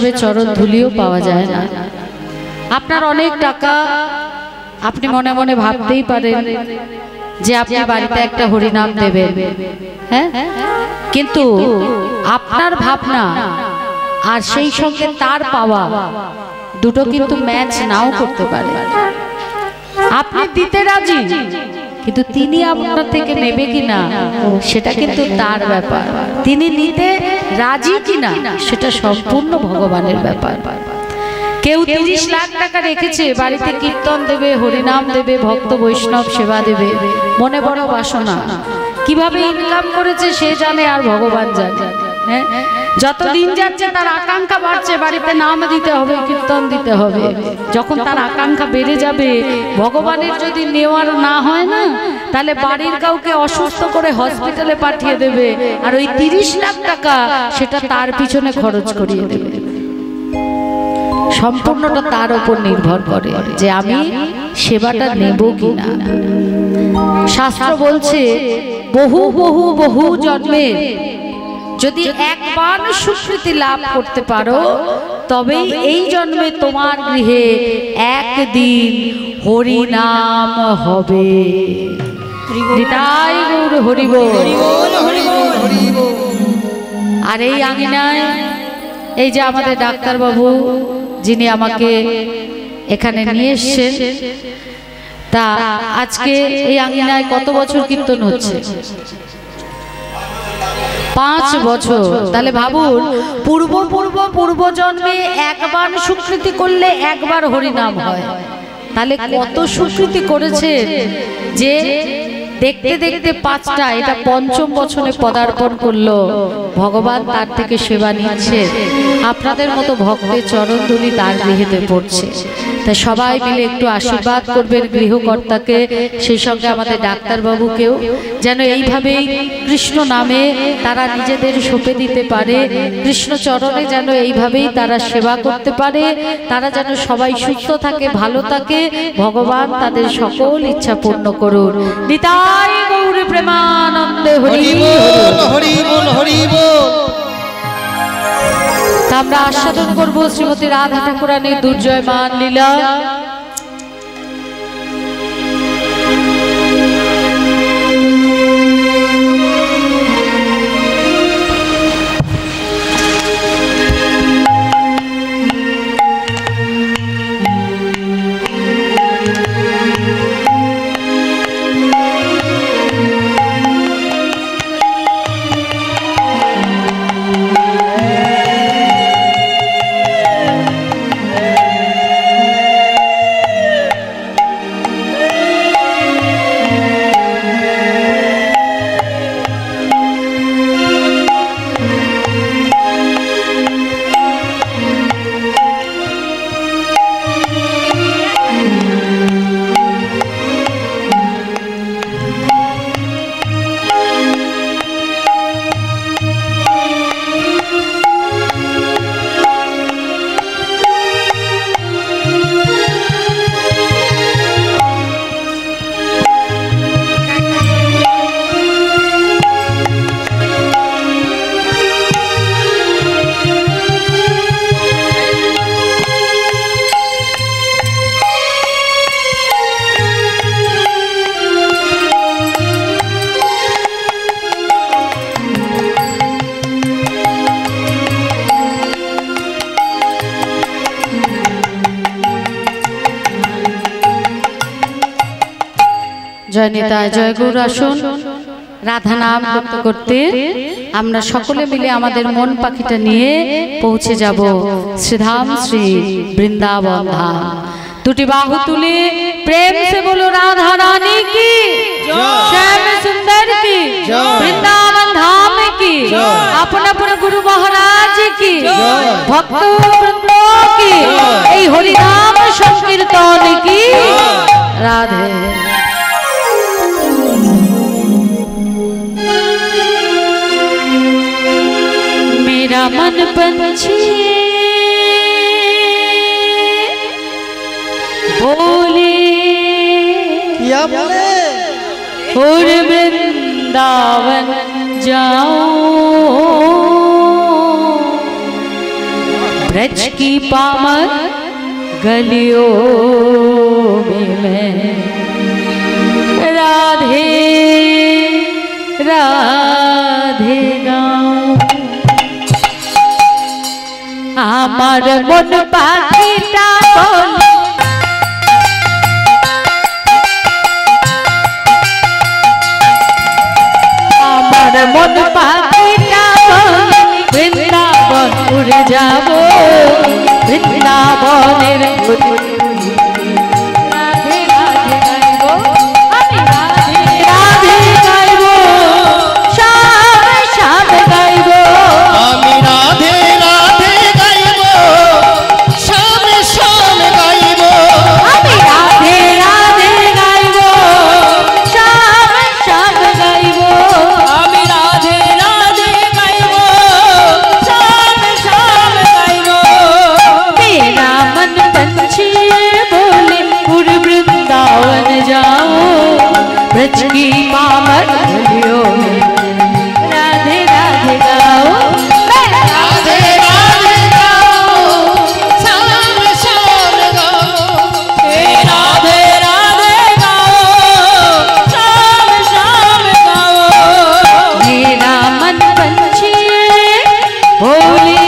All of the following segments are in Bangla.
বৈষ্ণবের চরণ ধুলিও পাওয়া যায় না। আপনার অনেক টাকা, আপনি মনে মনে ভাবতেই পারেন যে আপনি বাড়িতে একটা হরিনাম দেবেন, হ্যাঁ, কিন্তু আপনার ভাবনা আর সেই সঙ্গে তার পাওয়া দুটো কিন্তু ম্যাচ নাও করতে পারে। আপনি দিতে রাজি, কিন্তু তিনি আপনার থেকে নেবে কিনা সেটা কিন্তু তার ব্যাপার। তিনি নিতে রাজি কিনা সেটা সম্পূর্ণ ভগবানের ব্যাপার। কেউ 30 লাখ টাকা রেখেছে, বাড়িতে কীর্তন দেবে, হরিনাম দেবে, ভক্ত বৈষ্ণব সেবা দেবে, মনে বড় বাসনা, কিভাবে ইনকাম করেছে সে জানে আর ভগবান জানে। হ্যাঁ, যত দিন যাচ্ছে তার আকাঙ্ক্ষা বাড়ছে, বাড়িতে নাম দিতে হবে, কীর্তন দিতে হবে। যখন তার আকাঙ্ক্ষা বেড়ে যাবে, ভগবানের যদি নেওয়ার না হয় না, তাহলে বাড়ির কাউকে অসুস্থ করে হসপিটালে পাঠিয়ে দেবে, আর ওই 30 লাখ টাকা সেটা তার পিছনে খরচ করিয়ে দেবে। সম্পূর্ণটা তার উপর নির্ভর করে যে আমি সেবাটা নেব কিনা। শাস্ত্র বলছে বহু বহু বহু জন্মে যদি একবার স্বীকৃতি লাভ করতে পারো, তবে এই জন্মে তোমার গৃহে একদিন হরিনাম হবে। নিতাই গৌর হরি বল। আর এই আঙিনায় এই যে আমাদের ডাক্তার বাবু যিনি আমাকে এখানে নিয়ে এসেছেন, তা আজকে এই আঙিনায় কত বছর কীর্তন হচ্ছে? 5 বছর। তাহলে ভাবুন, পূর্ব জন্মে একবার স্বীকৃতি করলে একবার হরিনাম হয়। তাহলে কত স্বীকৃতি করেছেন যে দেখতে দেখতে 5টা, এটা 5ম বছরে পদার্পণ করলো। ভগবান তার থেকে সেবা নিচ্ছে, আপনাদের মতো ভক্তের চরণধুলি তার গৃহেতে পড়ছে। তাই সবাই মিলে একটু আশীর্বাদ করবেন গৃহকর্তাকে, সেই সঙ্গে আমাদের ডাক্তারবাবুকেও, যেন এইভাবেই কৃষ্ণ নামে তারা নিজেদের সঁপে দিতে পারে, কৃষ্ণ চরণে যেন এইভাবেই তারা সেবা করতে পারে, তারা যেন সবাই সুস্থ থাকে, ভালো থাকে। ভগবান তাদের সকল ইচ্ছা পূর্ণ করুন। নিতাই গৌর প্রেমানন্দে হরি বল, হরি বল, হরি বল। আমরা আস্বাদন করব শ্রীমতী রাধা ঠাকুরানীর দুর্জয়মান লীলা। জয় নিতাই, জয় গৌর। আসুন রাধা নাম করতে করতে আমরা সকলে মিলে আমাদের মন পাখিটা নিয়ে পৌঁছে যাব শ্রীধাম শ্রী বৃন্দাবন ধাম। দুটি বাহু তুলে প্রেম से बोलो राधा रानी की, श्याम सुंदर की, वृंदावन धाम की, अपना अपना गुरु महाराज की, भक्त वृंदों की, এই হরি নাম সংकीर्तन की। राधे मेरा मन पंछी बोले, क्या बोले? और वृंदावन जाऊं, ब्रज ब्रज की पावन गलियों में मैं राधे राधे गाऊं। আমার মন পাখিটা বলে আমার মন পাখিটা বলে বৃন্দাবন উড়ে যাব বৃন্দাবনের রাধে রাধে গাইব আমি রাধে রাধে গাইব শ্যাম শ্যাম গাইব আমি রাধে রাধে গাইব শ্যাম শ্যাম গাইব আমি রাধে রাধে গাইব শ্যাম শ্যাম গাইব আমি রাধে রাধে গাইব শ্যাম শ্যাম গাইব। मेरा मन पंछी बोले उड़ वृंदावन जाओ ब्रज की पावन गलियों में राधे राधे गाओ राधे राधे गाओ श्याम श्याम गाओ राधे राधे गाओ श्याम श्याम गाओ। मेरा मन पंछी बोले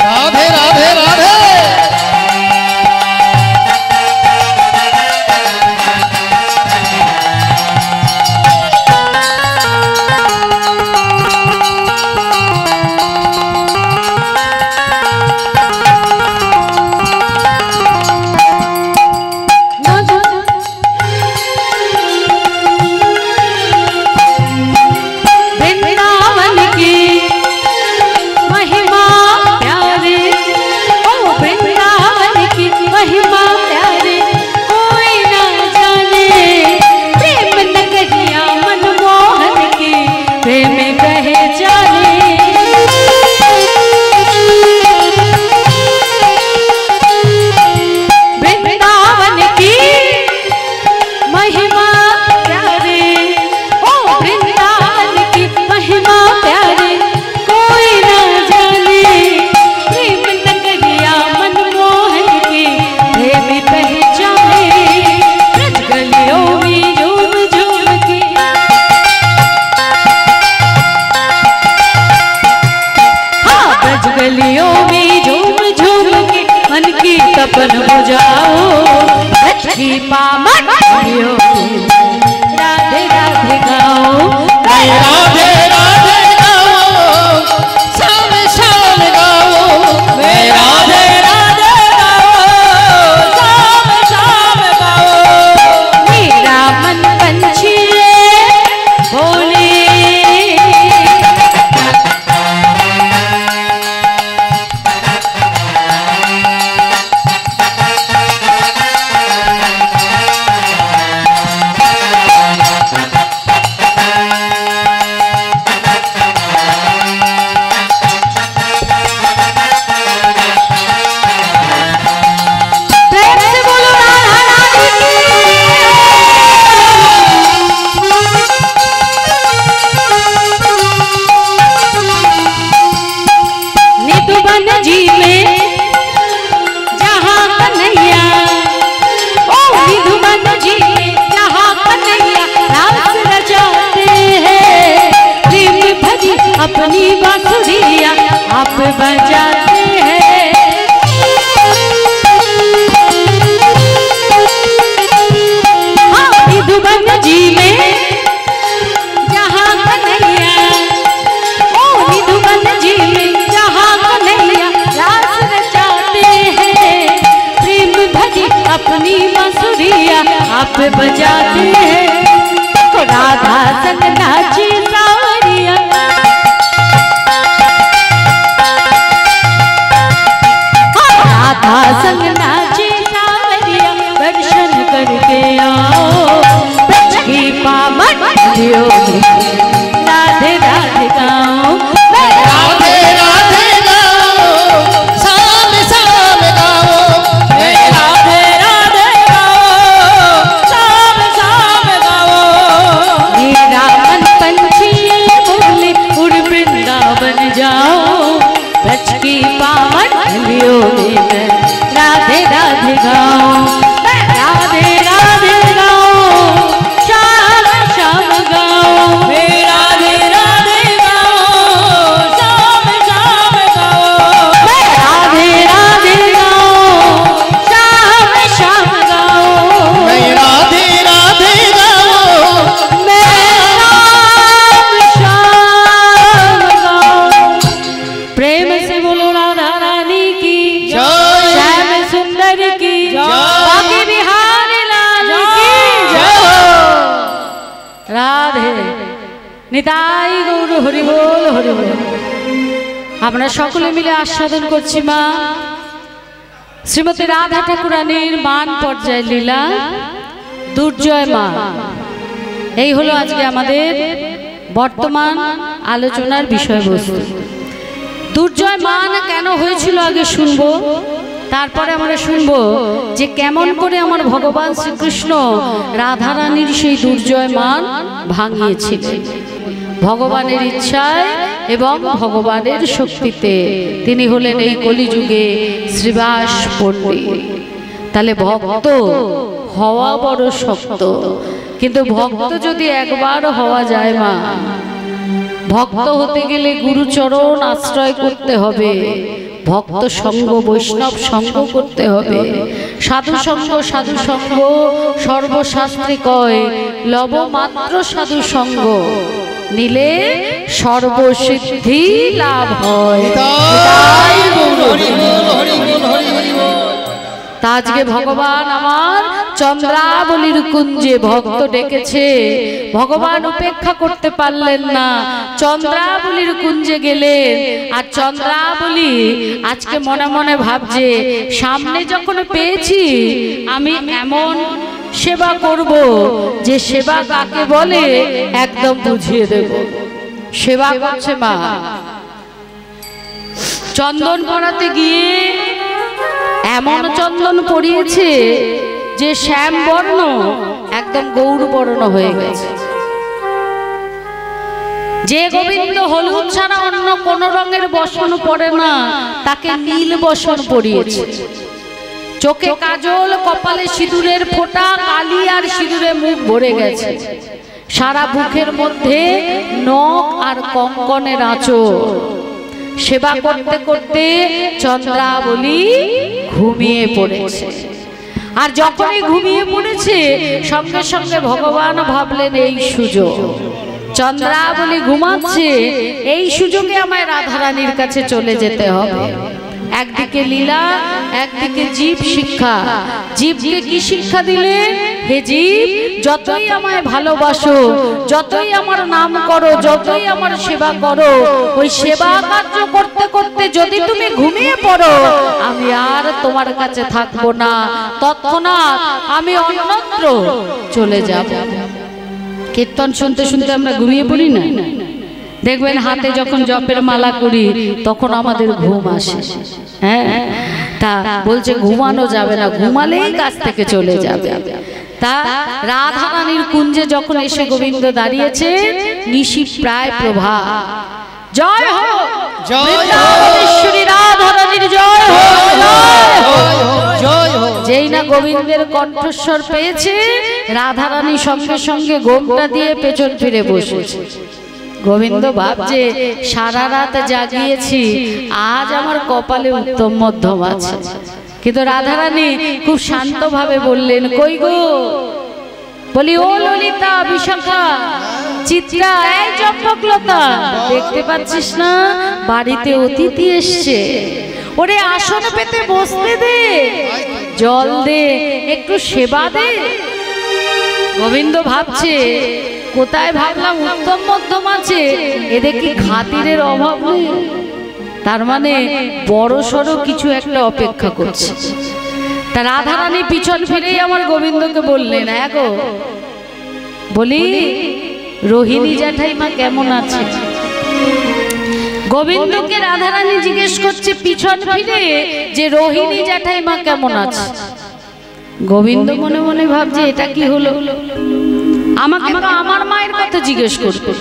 राधे राधे राधे वृंदावन की महिमा प्यारे ओ वृंदावन की महिमा प्यारे कोई ना जाने प्रेम नगरिया मनमोहन की प्रेम कहे जाने वृंदावन की महिमा प्यारे ओ वृंदावन की महिमा प्यारे कोई ना जाने प्रेम नगरिया मनमोहन की प्रेम पहचाने ब्रज गलियों में झूम झूम के हाँ ब्रज गलियों में झूम झूम के मन की तपन बुझाओ ब्रज की पावन गलियों में राधे राधे गाओ राधे राधे गाओ श्याम श्याम गाओ राधे राधे गाओ श्याम श्याम गाओ। मेरा मन पंछी बोले प्रेम से बोलो राधा रानी की निधुवन जी में जहाँ कन्हैया ओ निधुवन जी में जहाँ कन्हैया रास रचाते हैं प्रेम भरी अपनी बांसुरिया आप बजाते हैं हाँ निधुवन जी में जहाँ कन्हैया ओ निधुवन जी में जहाँ कन्हैया रास रचाते हैं प्रेम भरी अपनी बांसुरिया आप बजाते हैं तो राधा संग नाची सावरिया राधा संग नाची सावरिया दर्शन करके आओ ब्रज की पावन गलियों में राधे राधे गाओ राधे राधे गाओ श्याम पहलियों दिन राधे राधे गाओ, राधे राधे गाओ, शाम शाम गाओ, राधे राधे गाओ, शाम शाम गाओ, राधे राधे गाओ, शाम शाम गाओ, मैं राधे राधे गाओ, मैं शाम शाम गाओ। प्रेम से बोलो राधा रानी की जय। श्याम सुंदर की बाकी बिहारी लाल की जय। राधे নিতাই গৌর হরি বল হরি বল। আমরা সকলে মিলে আস্বাদন করছি মা শ্রীমতী রাধা ঠাকুরানীর মান পর্যায় লীলা দুর্জয় মা। এই হলো আজকে আমাদের বর্তমান আলোচনার বিষয়বস্তু। দুর্জয় মান কেন হয়েছিল আগে শুনবো, তারপরে আমরা শুনবো যে কেমন করে আমার ভগবান শ্রীকৃষ্ণ রাধারানীর সেই দুর্জয় মান ভাঙিয়েছিলেন। ভগবানের ইচ্ছায় এবং ভগবানের শক্তিতে তিনি হলেন এই কলিযুগে শ্রীবাস পণ্ডিত। তাহলে ভক্ত হওয়া বড় শক্ত, কিন্তু ভক্ত যদি একবার হওয়া যায় মা, ভক্ত হতে গেলে গুরুচরণ আশ্রয় করতে হবে, ভক্ত সঙ্গ বৈষ্ণব সঙ্গ করতে হবে, সাধু সঙ্গ সর্বশাস্ত্রে কয় লব মাত্র সাধু সঙ্গ নিলে সর্বসিদ্ধি লাভ হয়। নিতাই গৌর হরি বল হরি বল হরি হরি বল। তা আজকে ভগবান আমার চন্দ্রাবলীর কুঞ্জে ভক্ত ডেকেছে, ভগবান উপেক্ষা করতে পারলেন না, চন্দ্রাবলীর কুঞ্জে গেলেন। আর চন্দ্রাবলী আজকে মনে মনে ভাবছে সামনে যখন পেয়েছি আমি এমন সেবা করব যে সেবা কাকে বলে একদম বুঝিয়ে দেব। সেবা করছে মা, চন্দন পরাতে গিয়ে এমন চন্দন পরিয়েছে যে শ্যাম বর্ণ একদম গৌর বর্ণ হয়ে গেছে। যে গোবিন্দ হলুদ ছাড়া অন্য কোন রঙের বসন পরে না তাকে নীল বসন পরিয়েছে। চোখে কাজল, কপালে সিঁদুরের ফোঁটা, কালি আর সিঁদুরে মুখ ভরে গেছে। সারা বুকের মধ্যে নখ আর কঙ্কনের আঁচড়। সেবা করতে করতে চন্দ্রাবলী ঘুমিয়ে পড়েছে। আর যখনই ঘুমিয়ে পড়েছে সঙ্গে সঙ্গে ভগবান ভাবলেন এই সুযোগ, চন্দ্রাবলী ঘুমাচ্ছে, এই সুযোগে আমায় রাধারানীর কাছে চলে যেতে হবে। একদিকে লীলা, একদিকে জীব শিক্ষা। জীবকে কি শিক্ষা দিলেন? হে জীব, যতই আমায় ভালোবাসো, যতই আমার নাম করো, যতই আমার সেবা করো, ওই সেবা কার্য করতে করতে যদি তুমি ঘুমিয়ে পড়ো আমি আর তোমার কাছে থাকবো না, তৎক্ষণাৎ আমি অন্যত্র চলে যাব। কীর্তন শুনতে শুনতে আমরা ঘুমিয়ে পড়ি না? দেখবেন হাতে যখন জপের মালা করি তখন আমাদের ঘুম আসে। হ্যাঁ, তা বলছে ঘুমানো যাবে না, ঘুমালেই কাছ থেকে চলে যাবে। তা রাধারানীর কুঞ্জে যখন এসে গোবিন্দ দাঁড়িয়েছে, নিশি প্রায় প্রভা। জয় হো বৃন্দাবনেশ্বরী রাধারানীর জয় হো, জয় হো। যেই না গোবিন্দের কণ্ঠস্বর পেয়েছে, রাধারানী সঙ্গে সঙ্গে গোমটা দিয়ে পেছন ফিরে বসেছে। গোবিন্দ ভাবছে সারা রাত জাগিয়েছি, আজ আমার কপালে উত্তম মধ্যম আছে। কিন্তু রাধারানী খুব শান্তভাবে বললেন, কই গো? বলি ও ললিতা, বিশাখা, চিত্রা, এই চম্পকলতা, দেখতে পাচ্ছিস না বাড়িতে অতিথি এসছে? ওরে আসন পেতে বসতে দে, জল দে, একটু সেবা দে। গোবিন্দ ভাবছে কোথায় ভাবলাম উত্তম মধ্যম আছে, এদের কি খাতিরের অভাব নেই? তার মানে বড় সড়ো কিছু একটা অপেক্ষা করছে। তা রাধারানী পিছন ফিরেই আমার গোবিন্দকে বললেন, হ্যাঁ গো, বলি রোহিণী জ্যাঠাইমা কেমন আছে? গোবিন্দকে রাধারানী জিজ্ঞেস করছে পিছন ফিরে যে রোহিণী জ্যাঠাইমা কেমন আছে। গোবিন্দ মনে মনে ভাবছে এটা কি হলো, আমাকে তো আমার মায়ের কথা জিজ্ঞেস করবে,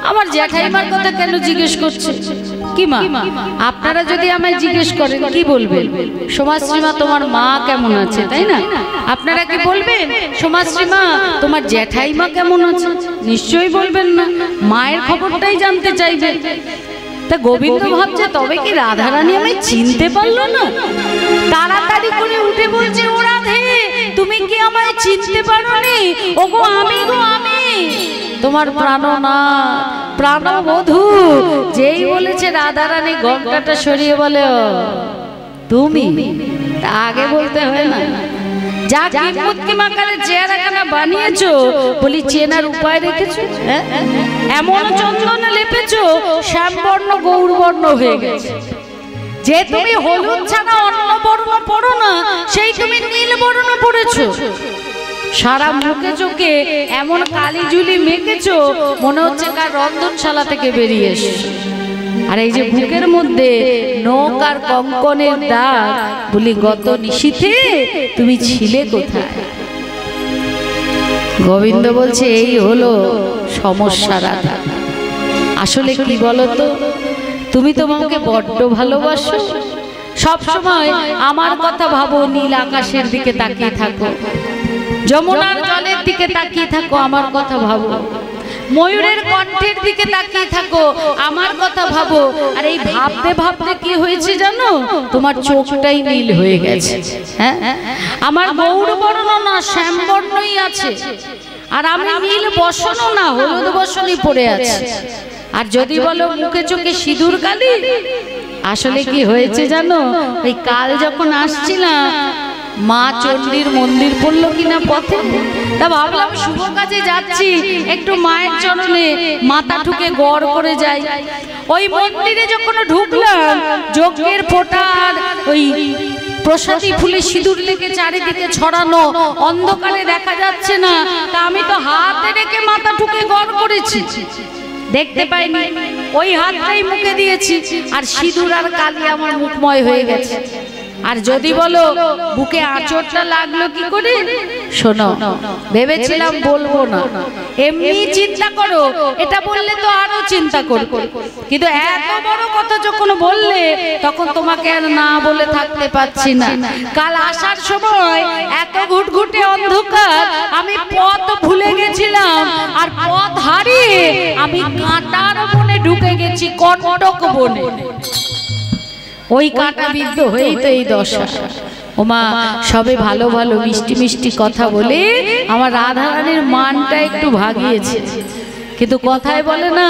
আমার জ্যাঠাইমার কথা কেন জিজ্ঞেস করছে? কি মা? আপনারা যদি আমায় জিজ্ঞেস করেন কি বলবেন? সমাজশ্রী মা তোমার মা কেমন আছে, তাই না? আপনারা কি বলবেন সমাজশ্রী মা তোমার জ্যাঠাইমা কেমন আছে? নিশ্চয়ই বলবেন না, মায়ের খবরটাই জানতে চাইবেন। তা গোবিন্দ ভাবছে তবে কি রাধারানী আমায় চিনতে পারলো না? তাড়াতাড়ি করে উঠে বলছে, ও রাধে তুমি কি আমায় চিনতে পারোনি? ওগো আমি গো আমি, তোমার প্রাণনাথ প্রাণবধূ। যেই বলেছে রাধারানী ঘোমটাটা সরিয়ে বলে, ও তুমি? তা আগে বলতে হয় না? যা কিংবদন্তি আকারে চেহারাখানা বানিয়েছো, বলি চেনার উপায় রেখেছো? এমন চন্দনে লেপেছো শ্যামবর্ণ গৌরবর্ণ হয়ে গেছে। যে তুমি হলুদ ছাড়া অন্য বর্ণ পড়ো না, সেই তুমি নীল বর্ণ পড়েছো। সারা মুখে চোখে এমন কালি জুলি মেখেছো, মনে হচ্ছে কার রন্ধনশালা থেকে বেরিয়ে এসেছো। আর এই যে বুকের মধ্যে নখ আর কঙ্কনের দাগ, বলি গত নিশীথে তুমি ছিলে কোথায়? গোবিন্দ বলছে এই হলো সমস্যা রাধা। আসলে কি বলতো, তুমি তো আমাকে বড্ড ভালোবাসো, সব সময় আমার কথা ভাবো, নীল আকাশের দিকে তাকিয়ে থাকো, যমুনার জলের দিকে তাকিয়ে থাকো, আমার কথা ভাবো, ময়ূরের কণ্ঠের দিকে তাকিয়ে থাকো, আমার কথা ভাবো। আর এই ভাবতে ভাবতে কি হয়েছে জানো? তোমার চোখটাই নীল হয়ে গেছে। হ্যাঁ, আমার গৌর বর্ণ না শ্যামবর্ণই আছে, আর আমি নীল বসনও না হলুদ বসনই পড়ে আছে। আর যদি বলো মুখে চোখে সিঁদুর কালি, আসলে কি হয়েছে জানো? ওই কাল যখন আসছিলাম, মা চণ্ডীর মন্দির পড়লো কিনা পথে, তা ভাবলাম শুভ কাজে যাচ্ছি, একটু মায়ের চরণে মাথা ঠুকে গড় করে যাই। ওই মন্দিরে যখন ঢুকলাম, যজ্ঞের ফোঁটার ওই প্রসাদী ফুলে সিঁদুর লেগে চারিদিকে ছড়ানো, অন্ধকারে দেখা যাচ্ছে না, তা আমি তো হাতে রেখে মাথা ঠুকে গড় করেছি, দেখতে পাইনি। ওই হাতটাই মুখে দিয়েছি, আর সিঁদুর আর কালি আমার মুখময় হয়ে গেছে। আর যদি বলো বুকে আঁচড়টা লাগলো কি করে, শোনো, ভেবেছিলাম বলবো না, এমনি চিন্তা করো, এটা বললে তো আরো চিন্তা করবো, কিন্তু এত বড় কথা যখন বললে, তখন তোমাকে আর না বলে থাকতে পারছি না। কাল আসার সময় এত ঘুটঘুটে অন্ধকার, আমি পথ ভুলে গেছিলাম, আর পথ হারিয়ে আমি কাঁটার বনে ঢুকে গেছি, কটক বনে। ওই কাঁটা বিদ্ধ হয়েই তো এই দশা। ওমা, সবে ভালো ভালো মিষ্টি মিষ্টি কথা বলে আমার রাধারানীর মানটা একটু ভাগিয়েছে, কিন্তু কথায় বলে না,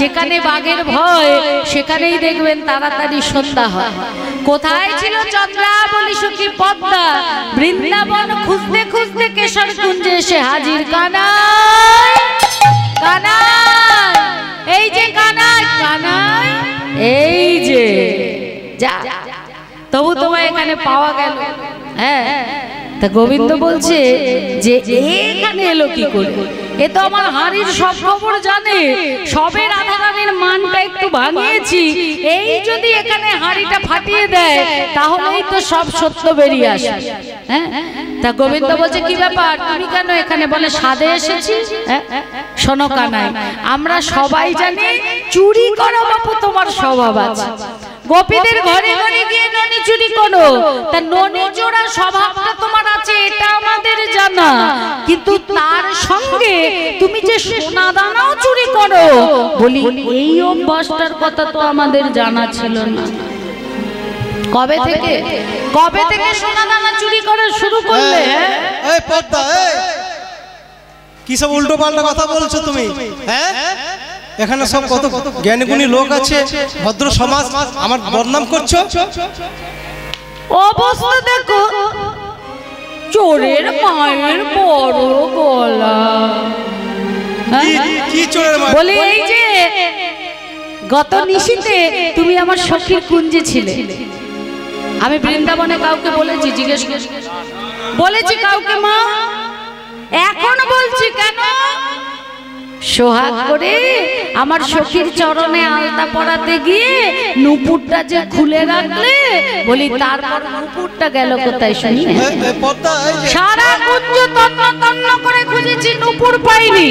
যেখানে বাঘের ভয় সেখানেই দেখবেন তাড়াতাড়ি সন্ধ্যা হয়। কোথায় ছিল চন্দ্রাবলী সখী পদ্মা? বৃন্দাবন খুঁজতে খুঁজতে কেশর কুঞ্জে এসে হাজির। কানাই কানাই, এই যে কানাই কানাই, এই যে যা, তবু তোমায় এখানে পাওয়া গেল। হ্যাঁ, তা গোবিন্দ বলছে যে এখানে এলো কি করে? এ তো আমার হাড়ির সব খবর জানে, সবে রাধারানীর মানটা একটু ভাঙিয়েছি, এই যদি এখানে হাড়িটা ফাটিয়ে দেয়, তাহলেই তো সব সত্য বেরিয়ে আসে। হ্যাঁ, তা গোবিন্দ বলছে কি ব্যাপার, তুমি কেন এখানে? বলে সাধে এসেছি। শোনো কানাই, আমরা সবাই জানি চুরি করো বাপু তোমার স্বভাব আছে, গোপীদের ঘরে ঘরে গিয়ে ননি চুরি করো, তা ননি চোরা স্বভাবটা তোমার আছে, এটা আমাদের জানা, কিন্তু তার সঙ্গে তুমি যে সোনা দানাও চুরি করো, বলি এই অভ্যাসটার কথা তো আমাদের জানা ছিল না। কবে থেকে সোনা দানা চুরি করা শুরু করলে? এই পদ্মা, কি সব উল্টো পাল্টা কথা বলছো তুমি? হ্যাঁ, এখানে সব কত জ্ঞানীগুণী লোক আছে, ভদ্র সমাজ, আমার বদনাম করছো। অবস্থা দেখো, চোরের মায়ের বড় গলা। কি চোরের মা? বলে এই যে গত নিশীথে তুমি আমার সখীর কুঞ্জে ছিলে, আমি বৃন্দাবনে কাউকে বলেছি? জিজ্ঞেস বলেছি কাউকে মা? এখন বলছি কেন? সোহাগ করে আমার সখীর চরণে আলতা পরাতে গিয়ে নুপুরটা যে খুলে রাখলে, বলি তারপর নুপুরটা গেল কোথায় শুনি? সারা কুঞ্জ তন্ন তন্ন করে খুঁজেছি, নুপুর পাইনি।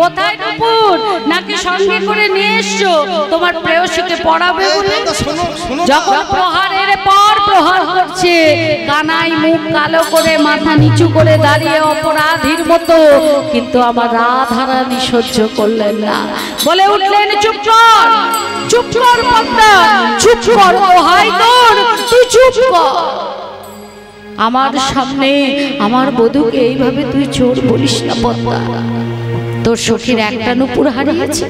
কোথায় নুপুর? নাকি সঙ্গে করে নিয়ে এসছো তোমার প্রেয়সীকে পড়াবে বলে। যখন প্রহারের পর প্রহার করছে, কানাই মুখ কালো করে মাথা নিচু করে দাঁড়িয়ে অপরাধীর মতো, কিন্তু আমার রাধারানী সহ্য করলেন না, বলে উঠলেন চুপ কর, চুপ কর পদ্মা, চুপ কর, দোহাই তোর, তুই চুপ কর। আমার সামনে আমার বধূকে এইভাবে তুই চোর বলিস না পদ্মা। তোর সখীর একটা নুপুর হারিয়েছে,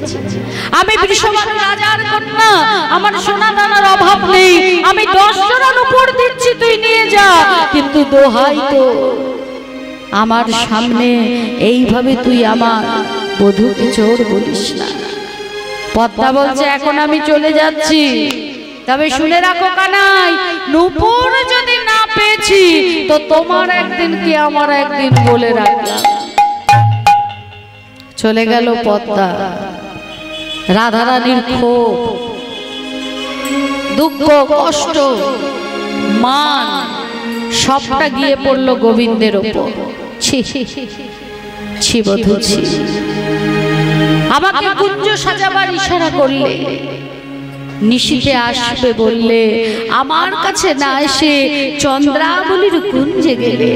আমি বৃষভানু রাজার কন্যা, আমার সোনা দানার অভাব নেই, আমি 10 জোড়া নুপুর দিচ্ছি, তুই নিয়ে যা, কিন্তু দোহাই তো আমার সামনে এইভাবে তুই আমার বধূকে চোর বলিস না। পদ্মা বলছে এখন আমি চলে যাচ্ছি, তবে শুনে রাখো কানাই, নুপুর যদি না পেয়েছি তো তোমার একদিন কি আমার একদিন বলে রাখলাম। চলে গেল পদ্মা। রাধারানীর ক্ষোভ, দুঃখ, কষ্ট, মান সবটা গিয়ে পড়লো গোবিন্দের ওপর। ছি ছি বধূ ছি, আমাকে কুঞ্জ সাজাবার ইশারা করলে, নিশীথে আসবে বললে, আমার কাছে না এসে চন্দ্রাবলীর কুঞ্জে গেলে,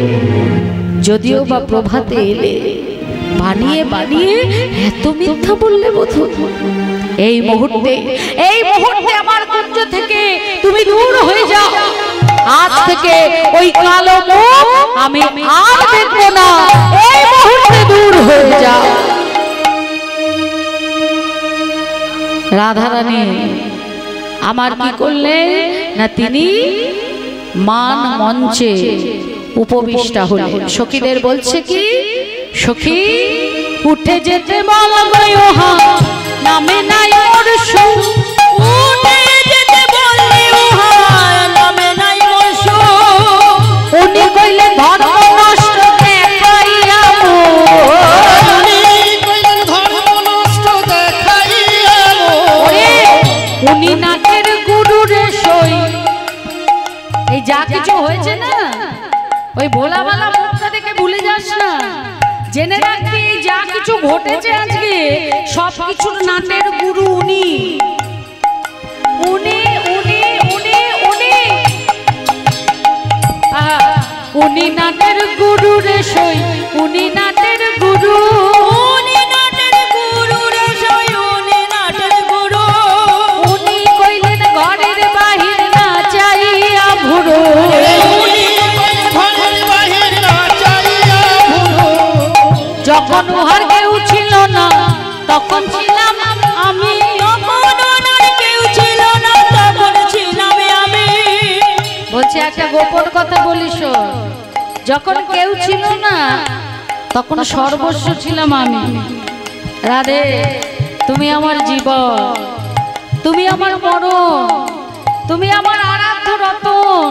যদিও বা প্রভাতে এলে, বানিয়ে বানিয়ে এত মিথ্যা বললে বধূ। এই মুহূর্তে আমার কুঞ্জ থেকে তুমি দূর হয়ে যাও। আজ থেকে ওই কালো মুখ আমি আর দেখবো না, এই মুহূর্তে দূর হয়ে যাও। রাধারানী আমার কি করলে না, তিনি মান মঞ্চে উপবিষ্টা হলেন। সখীদের বলছে কি, সখী উঠে যেতে বল ওহা নামে নাই মোর সুর, উঠে যেতে বললে ওহা নামে নাই মোর সুর, উনি কইলে ধর্ম নষ্ট দেখাইয়া মোর, উনি কইলেন ধর্ম নষ্ট দেখাইয়া মোর, উনি নাটের গুরু রে সই। এই যা কিছু হয়েছে না, ওই ভোলাবালা মুখটা দেখে ভুলে যাস না, জেনে রাখবি যা কিছু ঘটেছে আজকে সব কিছুর নাটের গুরু উনি, উনি উনি উনি উনি উনি নাটের গুরু রে সই, উনি নাটের গুরু, উনি নাটের গুরু রে সই, উনি নাটের গুরু, উনি কইলেন ঘরের বাহির না চাইয়া ভুরু, যখন উহার কেউ ছিল না তখন ছিলাম আমি, কেউ ছিল না তখন ছিলাম আমি। বলছে একটা গোপন কথা বলিস, যখন কেউ ছিল না তখন সর্বস্ব ছিলাম আমি। রাধে তুমি আমার জীবন, তুমি আমার মরণ, তুমি আমার আরাধ্য রতন,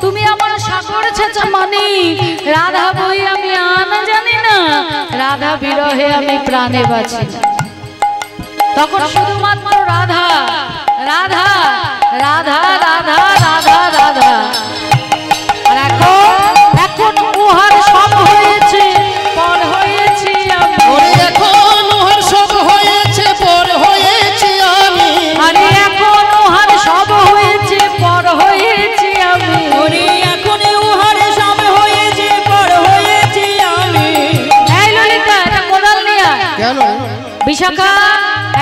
তুমি আমার সাগর ছেঁচা মানি। রাধা বই আমি আনা জানি না, রাধা বিরহে আমি প্রাণে বাঁচি না। তখন শুধুমাত্র রাধা রাধা রাধা রাধা রাধা রাধা। আর এখন উহার সব হয়েছে, পর হয়েছি আমি, এখন উহার সব হয়েছে, পর হয়েছি আমি, আরে এখন উহার সব হয়েছে, পর হয়েছি আমি, ওরে এখন উহার সব হয়েছে, পর হয়েছি আমি। এই ললিতা এটা কোদাল নিয়া কেন? বিশাখা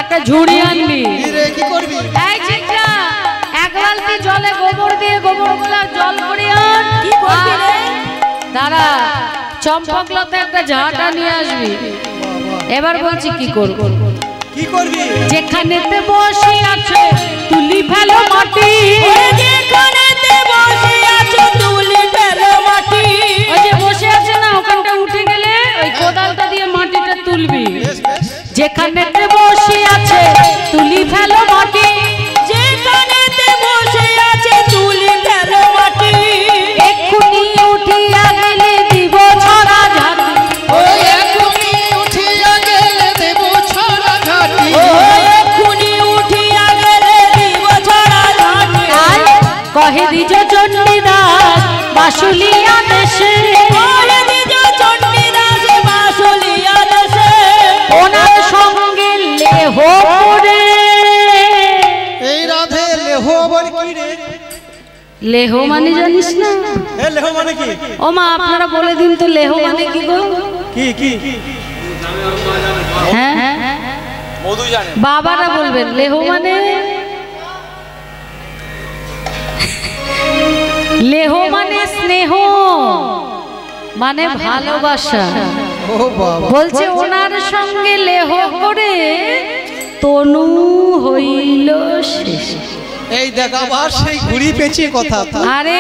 একটা ঝুড়ি আনবি। কি করবি? এই চিত্রা এক বালতি জলে গোবর দিয়ে গোবর গোলা জল ভরে আন। কি করবি রে? দাঁড়া, চম্পকলতা একটা ঝাঁটা নিয়ে আসবি। এবার বলছি কি করব। কি করবি? যেখানেতে বসে আছে তুলি ফেলো মাটি, যেখানেতে বসে আছে তুলি ফেলো মাটি। ওই যে বসে আছে না ওখানটা উঠে গেলে ওই কোদালটা দিয়ে মাটিটা তুলবি। যেখানেতে বসে আছে তুলি ফেলো মাটি, যেখানেতে বসে আছে তুলি ফেলো মাটি। এক্ষুনি উঠিয়া গেলে দিব ছড়া ঝাড়ি, ওই এক্ষুনি উঠিয়া গেলে দেব ছড়া বাসুলিয়া দেশে ওরে দ্বিজ চণ্ডীদাস বাসুলিয়া দেশে ওনার সঙ্গে লেহপুরে। এই রাধে লেহ আবার কি রে? লেহ মানে জানিস না? এ লেহ মানে কি? ও মা আপনারা বলে দিন তো লেহ মানে কি গো? কি কি? হ্যাঁ মধু জানে। বাবারা বলবেন লেহ মানে, লেহ মানে স্নেহ মানে ভালোবাসা। ও বাবা, বলছে ওনার সঙ্গে লেহ করে তনু হইল শেষ। এই দেখ আবার সেই ঘুরি পেঁচিয়ে কথা। আরে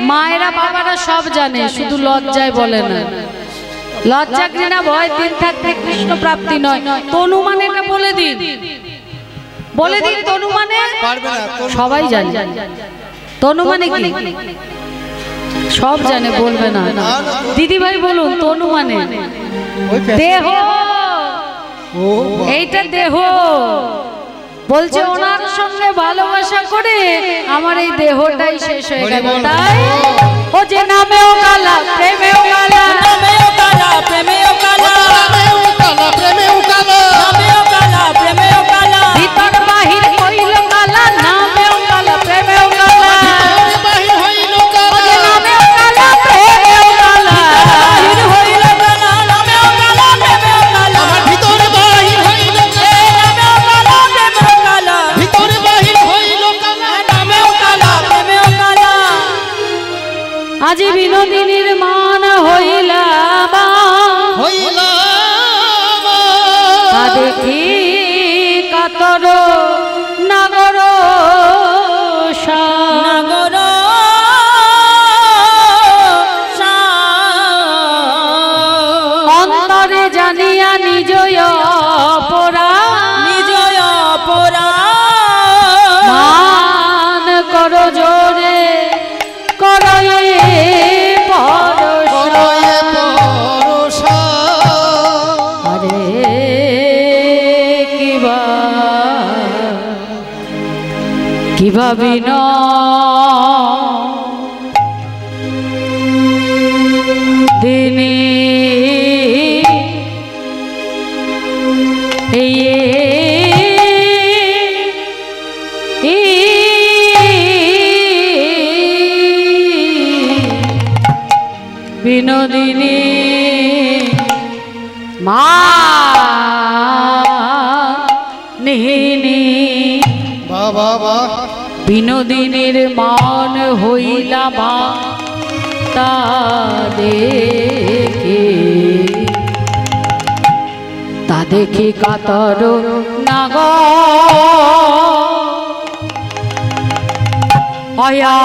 মায়েরা বাবারা সব জানে, শুধু লজ্জায় বলে না। লজ্জা ঘৃণা ভয় তিন থাকতে কৃষ্ণ প্রাপ্তি নয়। তনু মানে এটা বলে দিন, বলে দিন তনু মানে পারবে না তোর সবাই জানে। তনু মানে কি সব জানে, বলবে না। দিদি ভাই বলুন তনু মানে ওই পেঁচিয়ে। দেহ, ও বাবা, এইটা দেহ। বলছে ওনার সঙ্গে ভালোবাসা করে আমার এই দেহটাই শেষ হয়ে গেল। তাই ও যে নামেও কালা প্রেমেও কালা, নামেও কালা প্রেমেও কালা, নামেও কালা প্রেমেও কালা, ভিতর বাহির হইল কালা, নামেও কালা প্রেমেও কালা, ও যে নামেও কালা প্রেমেও কালা, বাহির হইল কালা, নামেও কালা প্রেমেও কালা, ভিতরে বাহির হইল নামেও কালা প্রেমেও কালা, ভিতরে বাহির হইল নামেও কালা প্রেমেও কালা। আজি বিনোদিনীর মান হইলা দেখি কাতর নাগর নাগর অন্তরে জানিয়া নিজয় পরা, নিজয় পরা মান কর জোরে করয়ে পরশা। আরে কিবা বিন দিনে বিনোদিনী মা নিহিনী বাবা, বিনোদিনীর মান হইলা মা তা দেখে কাতর নাগ অয়া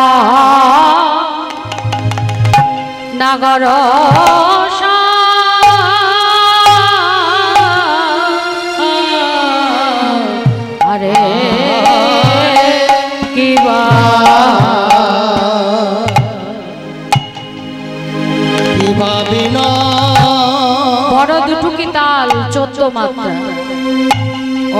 নাগর আরে কিবা বিনা বড় দুটুকি তাল 14 মাত্রা। ও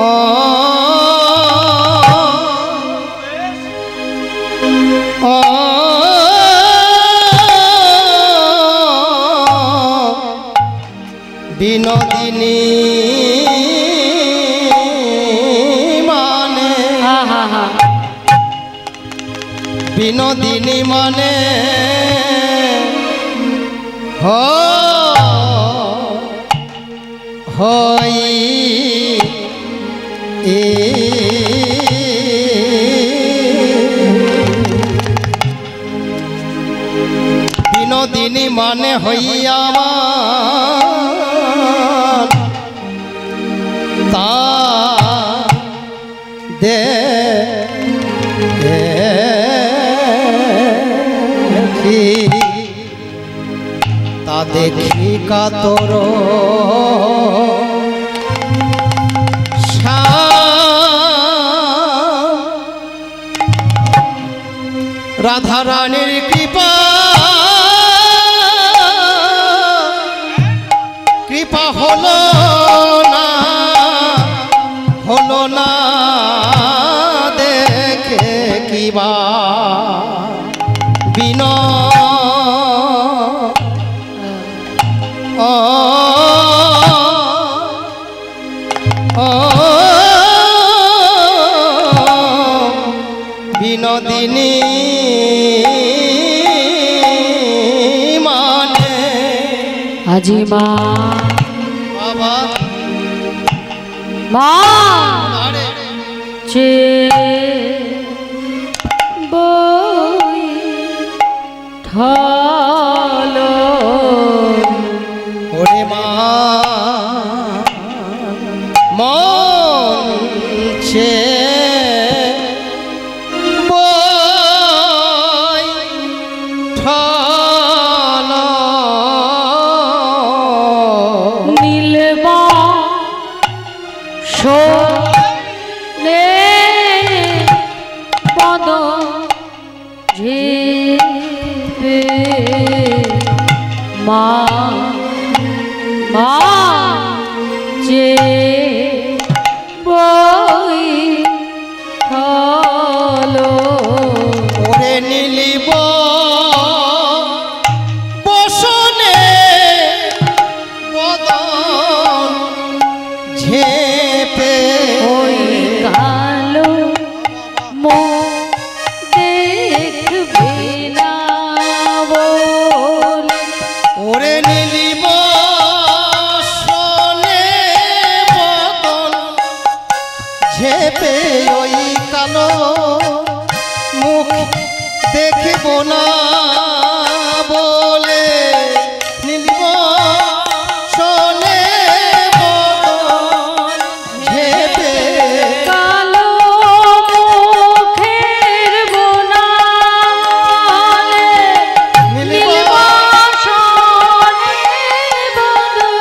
বিনোদিনী মানে বিনোদিনী মানে হই বিনোদিনী মানে হইয়া তা দেখি কাতর রাধা রানীর কৃপা হলো না দেখে কিবা বিনয় আজি মা বাবা মা আরে চে বই ঢালো ওরে মা মন ছে বই ঠালো নীলবা শোনে পদ ঝেপে মা মা যে বই ঠালো ওরে নীলিব বসনে বদন ঝেপে ওই কালো মো দেখবে না বলে ওরে নীলিব বসনে বদন ঝেপে ওই কালো মুখ দেখব না বলে নীলিব বসনে বদন ঝেপে কালো মুখের বনালে নীলবাসনে বদন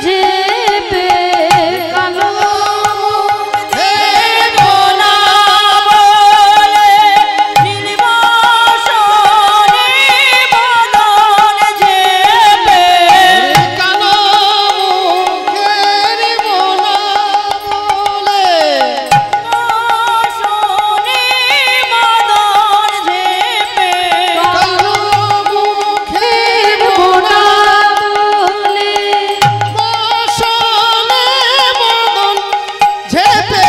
ঝেপে কালো মুখের বনালে নীলবাসনে বদন ঝেপে কালো মুখের বোনা বলে কালো মুখের বোনা বসনে বদন ঝেপে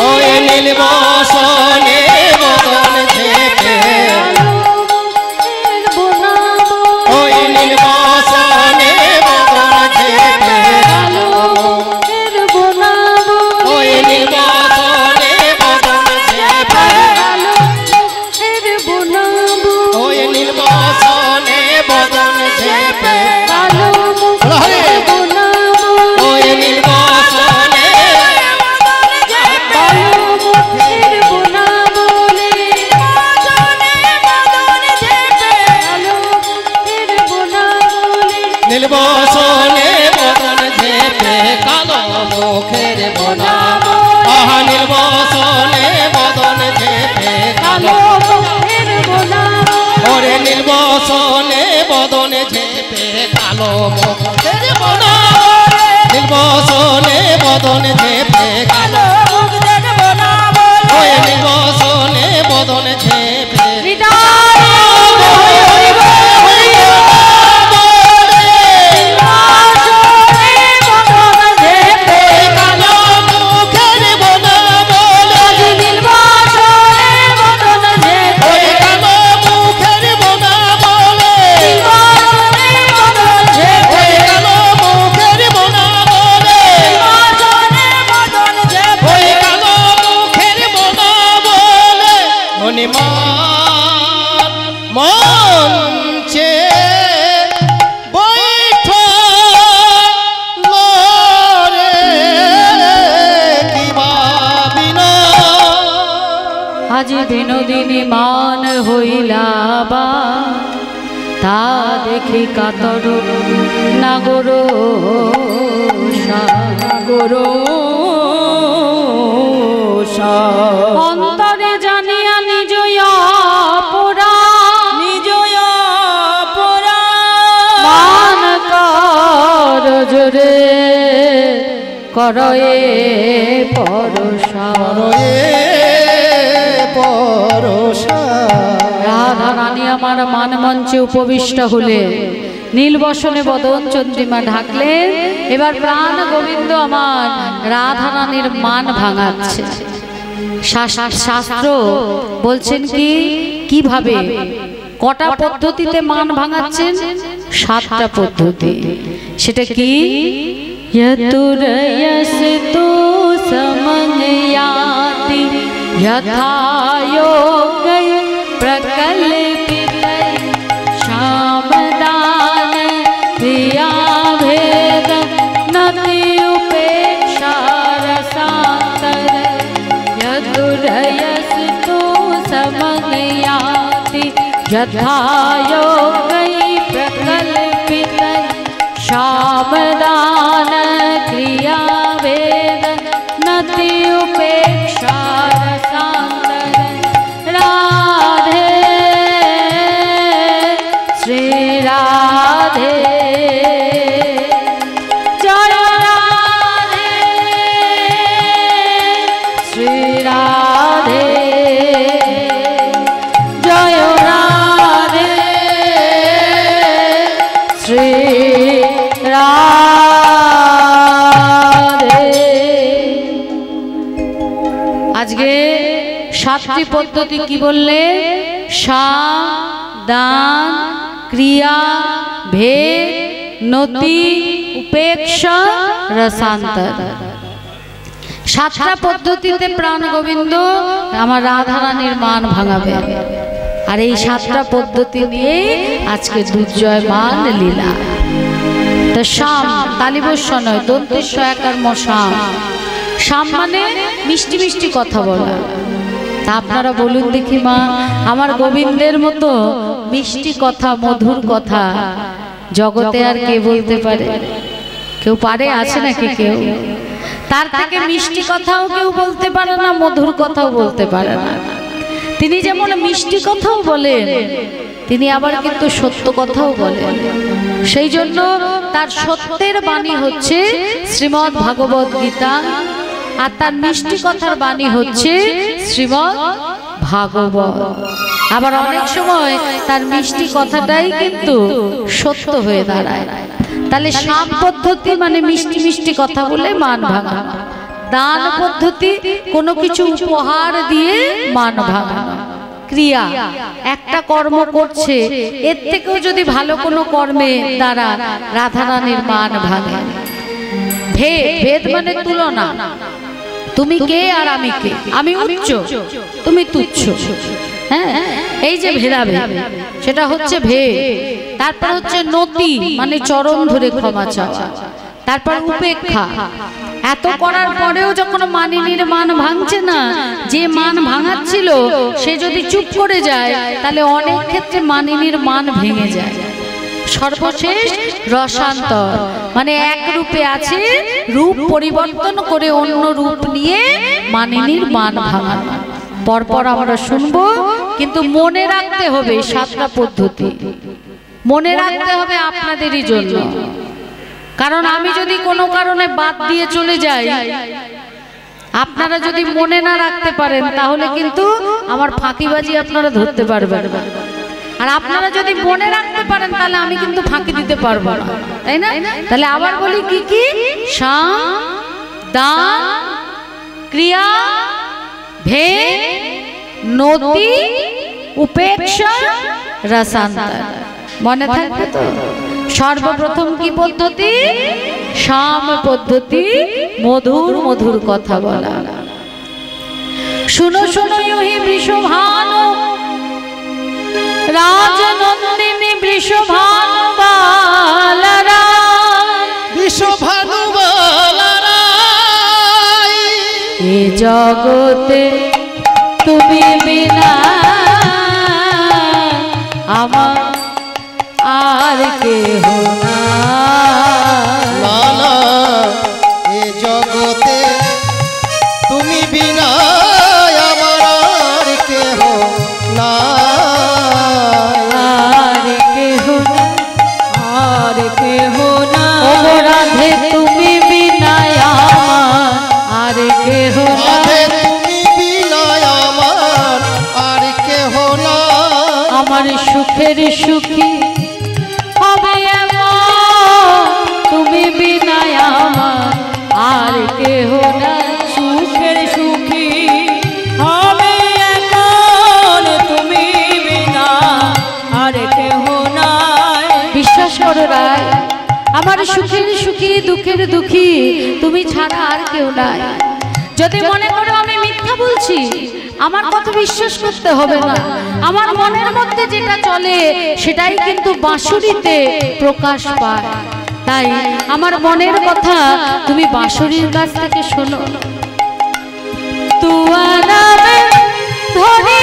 ওই নীল বসনে বদন ঝেপে ওই নীল বসনে বদন ঝেপে ওই নীল বসনে বদন ঝেপে ওই নীল বসনে বদন ঝেপে ওই নীল বসনে নীল বসনে বদন ঝেপে কালো মুখের বোনা আহা নীল বসনে বদন ঝেপে কালো ওরে নীল বসনে বদন ঝেপে কালো মুখের বোনা নীল বসনে বদন ঝেপে কালো ওই নীল বসনে বদন ঝেপে কালো মুখের বোনা বলে ওই কালো মুখের বোনা বলে ওই কালো মুখের বোনা বলে ওই কালো মুখের বোনা বলে হনুমান মঞ্চে বৈঠলো রে কি ভাবিনা আজ বিনোদিনী মান হইলা বা তা দেখি কাতর নাগর অন্তরে জানিয়া নিজ অপরা মান কর জোরে করয়ে পরশা রয়ে ভরসা। রাধা রানী আমার মান মঞ্চে উপবিষ্ট হলে, নীলবসনে বদন চন্দ্রিমা ঢাকলেন। এবার প্রাণ গোবিন্দ আমার রাধা রানীর মান ভাঙাচ্ছে। শাস্ত্র বলছেন কি কিভাবে, কটা পদ্ধতিতে মান ভাঙাচ্ছেন? 7টা পদ্ধতি। সেটা কি? यतुरयस्तु समन्याति यथा योगै प्रकल्पितै शामदान क्रियाभेद नति उपेक्षा रसान्तर। यतुरयस्तु समन्याति यथा योगै प्रकल्पितै शामदान क्रिया वेद नति उपेक्षा रसान्तर। राधे श्री राधे जय राधे श्री राधे जय राधे श्री আজকে 7টি পদ্ধতি কি বললে? সাম দান ক্রিয়া ভেদ নতি উপেক্ষা রসান্তর। 7টা পদ্ধতিতে প্রাণ গোবিন্দ আমার রাধা রানীর মান ভাঙাবে। আর এই 7টা পদ্ধতি নিয়ে আজকে দুর্জয় মান লীলা। তো শাম তালিবস্য নয়, দন্তেশ্ব একার মশাম। শাম মানে মিষ্টি মিষ্টি কথা বলা। তা আপনারা বলুন দেখি মা, আমার গোবিন্দের মতো মিষ্টি কথা মধুর কথা জগতে আর কে বলতে পারে? কেউ পারে? আছে নাকি কেউ? তার থেকে মিষ্টি কথাও কেউ বলতে পারে না, মধুর কথাও বলতে পারে না। তিনি যেমন মিষ্টি কথাও বলেন, তিনি আবার কিন্তু সত্য কথাও বলেন। সেই জন্য তার সত্যের বাণী হচ্ছে শ্রীমদ্ ভাগবত গীতা, আর তার মিষ্টি কথার বাণী হচ্ছে শ্রীমদ্ ভাগবত। আবার অনেক সময় তার মিষ্টি কথাটাই কিন্তু সত্য হয়ে দাঁড়ায়। তাহলে শাম পদ্ধতি মানে মিষ্টি মিষ্টি কথা বলে মান ভাঙা। দান পদ্ধতি কোনো কিছু উপহার দিয়ে মান ভাঙানো। ক্রিয়া একটা কর্ম করছে, এর থেকেও যদি ভালো কোনো কর্মে দ্বারা রাধা রানীর মান ভাঙে। ভেদ, ভেদ মানে তুলনা। তুমি কে আর আমি কে, আমি উচ্চ তুমি তুচ্ছ। হ্যাঁ, এই যে ভেদাভেদ, সেটা হচ্ছে ভেদ। তারপর হচ্ছে নতি মানে চরণ ধরে ক্ষমা চাওয়া। তারপর উপেক্ষা, এত করার পরেও যখন মানিনীর মান ভাঙছে না, যে মান ভাঙাচ্ছিল সে যদি চুপ করে যায়, তাহলে অনেক ক্ষেত্রে মানিনীর মান ভেঙে যায়। সর্বশেষ রসান্তর মানে এক রূপে আছে, রূপ পরিবর্তন করে অন্য রূপ নিয়ে মানিনীর মান ভাঙানো। পরপর আমরা শুনবো, কিন্তু মনে রাখতে হবে 7টা পদ্ধতি। মনে রাখতে হবে আপনাদেরই জন্য। কারণ আমি যদি কোনো কারণে বাদ দিয়ে চলে যাই, আপনারা যদি মনে না রাখতে পারেন, তাহলে কিন্তু আমার ফাঁকিবাজি আপনারা ধরতে পারবেন। আর আপনারা যদি মনে রাখতে পারেন, তাহলে আমি কিন্তু ফাঁকি দিতে পারবো না, তাই না? তাহলে আবার বলি কি কি? শাম দান ক্রিয়া ভেদ নতি উপেক্ষা রসান্তর। মনে থাকবে তো? সর্বপ্রথম কি পদ্ধতি? শাম পদ্ধতি, মধুর মধুর কথা বলা। শুনো শুনো ইহি বৃষভানু রাজনন্দিনী বৃষভানু বালারা, বৃষভানু বালারা এ জগতে তুমি বিনা আমার আর কেহ না, এ জগতে তুমি বিনা আমার আর কেহ না, আর কেহ আর কেহ না। ও রাধে তুমি বিনা আমার আর কেহ না, তুমি বিনা আমার আমার সুখের সুখী হবে তুমি বিনা আমার আর কেহ নাই। সুখের সুখী হবে এখন তুমি বিনা আর কেহ নাই। বিশ্বাস করো রায়, আমার সুখের সুখী দুঃখের দুঃখী তুমি ছাড়া আর কেউ নাই। যদি মনে করো আমি মিথ্যা বলছি, আমার কথা বিশ্বাস করতে হবে না। আমার মনের মধ্যে যেটা চলে সেটাই কিন্তু বাঁশুরিতে প্রকাশ পায়। তাই আমার মনের কথা তুমি বাঁশুরির কাছ থেকে শোনো। তুয়া নামে ধরে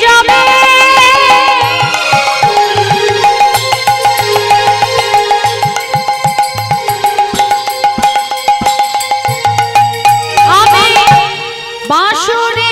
যাবে আমি বাঁশুরি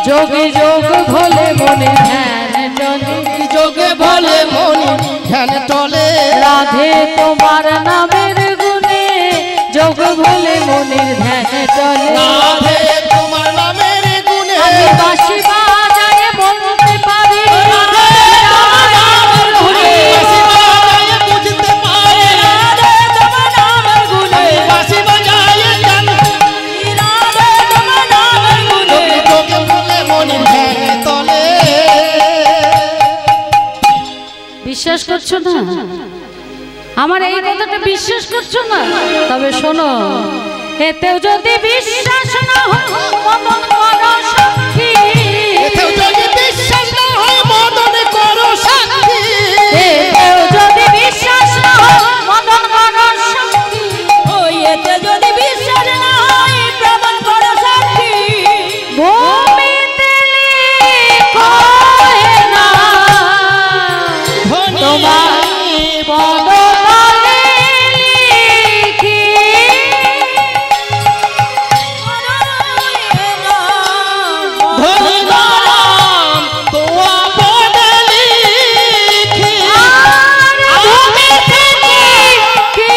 যোগে যোগ ভোলে মনে ধ্যান চলে, যোগে ভোলে মনে ধ্যান চলে, রাধে তোমার নামের গুণে যোগ ভোলে মনের ধ্যান চলে, রাধে তোমার নামের গুণে আমি বাঁশি বাজায়ে বলতে পারি রাধে তোমার নামের গুণে, বাঁশি বাজায়ে বুঝতে পারি রাধে তোমার নামের গুণে, বাঁশি বাজায়ে জানি রাধে তোমার নামের গুণে, যোগে ভোলে মনে ধ্যান চলে। বিশ্বাস করছো না? আমার এই কথাটা বিশ্বাস করছো না? তবে শোনো, এতেও যদি বিশ্বাস না হয় মদন করো সাক্ষী, এতেও যদি বিশ্বাস না হয় মদন করো সাক্ষী, এতেও যদি বিশ্বাস না হয় মদন করো সাক্ষী, ওই এতে যদি বিশ্বাস না হয় প্রমাণ করো সাক্ষী। ভূমিতে লিখো না তোমার পদতলে লিখি, ধরি নাম তোমা পদে লিখি, আর ভূমিতে লিখি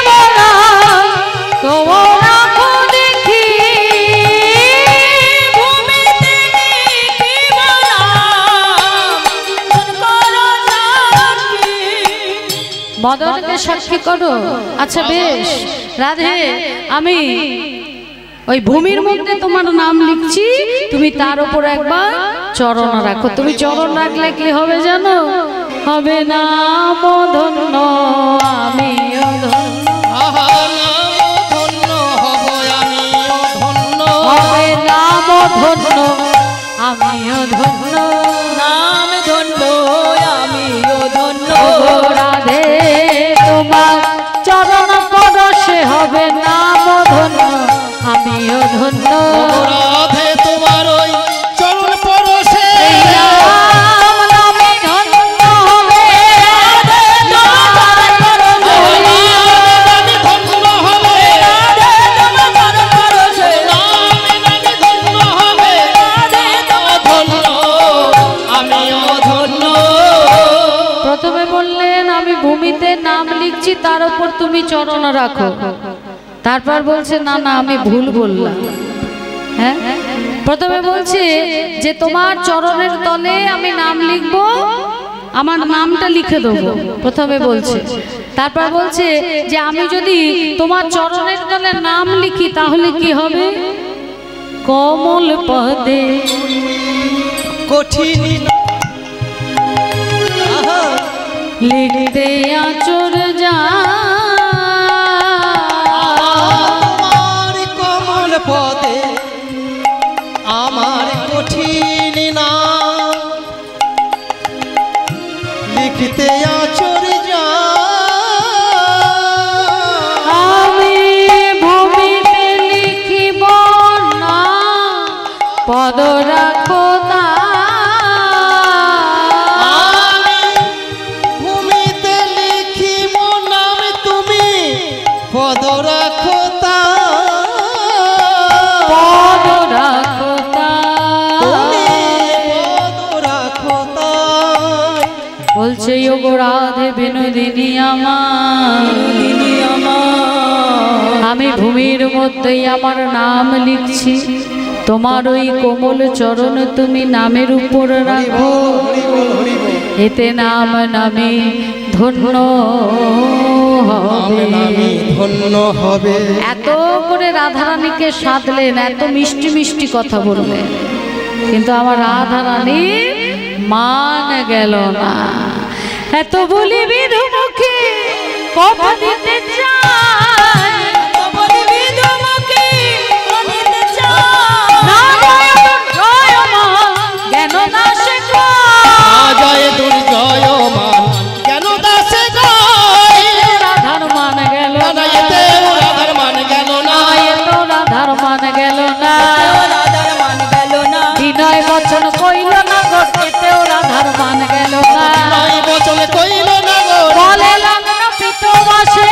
বলা তোমরা দেখি, ভূমিতে লিখি বলাম করো সাক্ষী। মদনকে সাক্ষী করো। আচ্ছা বেশ রাধে, আমি ওই ভূমির মধ্যে তোমার নাম লিখছি, তুমি তার উপর একবার চরণ রাখো। তুমি চরণ রাখলে কি হবে জানো? হবে নাম ধন্য আমিও ধন্য, আহা নাম ধন্য হব আমিও ধন্য, হবে নাম ধন্য আমিও ধন্য, নাম ধন্য আমিও ধন্য। ওগো রাধে তোমার চরণ পরশে হবে নাম ধন্য আমিও ধন্য, রাধে তোমার ওই চরণ পরশে এই নাম নামে ধন্য হবে, তোমার পরশে ওই তার উপর তুমি চরণ রাখো। তারপর বলছে না না আমি ভুল বললাম। হ্যাঁ, প্রথমে বলছে যে তোমার চরণের তলে আমি নাম লিখব, আমার নামটা লিখে দেবো প্রথমে বলছে। তারপর বলছে যে আমি যদি তোমার চরণের তলে নাম লিখি তাহলে কি হবে? কমল পদে কঠিন লিখতে আচর যা আমার কমল পদে আমার কঠিন না লিখতে আচর যা আমি ভূমিতে লিখিব না পদ রাখো তা ভূমিতে লিখিব নাম তুমি পদ রাখো তা পদ রাখো তা পদ রাখো তা বলছে ওগো রাধে বিনোদিনী আমার, আমি ভূমির মধ্যেই আমার নাম লিখছি, তোমার ওই কোমল চরণ তুমি নামের উপর রাখো, এতে নাম নামে ধন্য হবে। ধন্য হবে। এত করে রাধারানীকে সাধলেন, এত মিষ্টি মিষ্টি কথা বললেন, কিন্তু আমার রাধারানী মান গেল না। এত বলি বিধু মুখে কথা দিতে চায়, না জয় মা জ্ঞান দাসে জয় দুর্জয় মান কেন দাসে জয় রাধার মান গেল না, রাধার মান গেল না এতো রাধার মান গেল না, বিনয় বচন কইল না গো এতেও রাধার মান গেল না, নয় বচন কইল না গো বলে লাগল পিত বাসে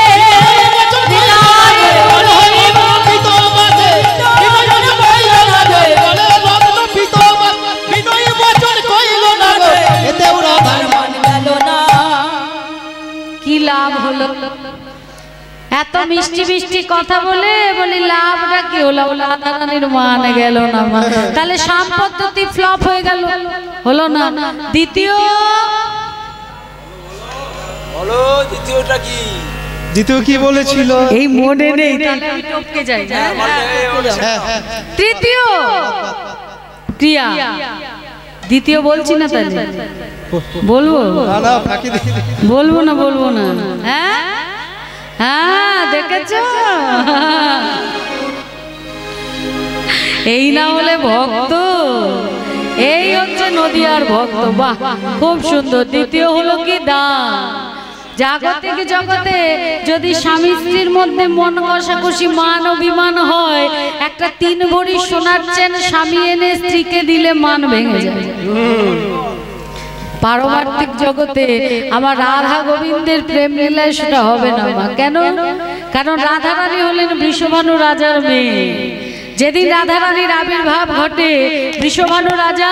কি লাভ হলো? এত মিষ্টি মিষ্টি কথা বলে বলি লাভটা কি হলো? রাধারানীর মান গেল না। তাহলে শাম পদ্ধতি ফ্লপ হয়ে গেল, হলো না। দ্বিতীয় বলো দ্বিতীয়টা কি? দ্বিতীয় কি বলেছিল? এই মনে নেই, তাহলে আমি টপকে যাই। তৃতীয় ক্রিয়া, দ্বিতীয় বলছি না, তাহলে বলবো না না ফাঁকি দিয়ে বলবো না বলবো না। হ্যাঁ হ্যাঁ, দেখেছ এই না হলে ভক্ত, এই হচ্ছে নদিয়ার ভক্ত। বাহ, খুব সুন্দর। দ্বিতীয় হলো কি দান। জাগতিক জগতে যদি স্বামী স্ত্রীর মধ্যে মন কষাকষি মান অভিমান হয়, একটা 3 ভরি সোনার চেন স্বামী এনে স্ত্রীকে দিলে মান ভেঙে যায়। পারমার্থিক জগতে আমার রাধা গোবিন্দের প্রেম লীলায় সেটা হবে না মা। কেন? কারণ রাধারানী হলেন বৃষভানু রাজার মেয়ে। যেদিন রাধারানীর আবির্ভাব ঘটে, বৃষভানু রাজা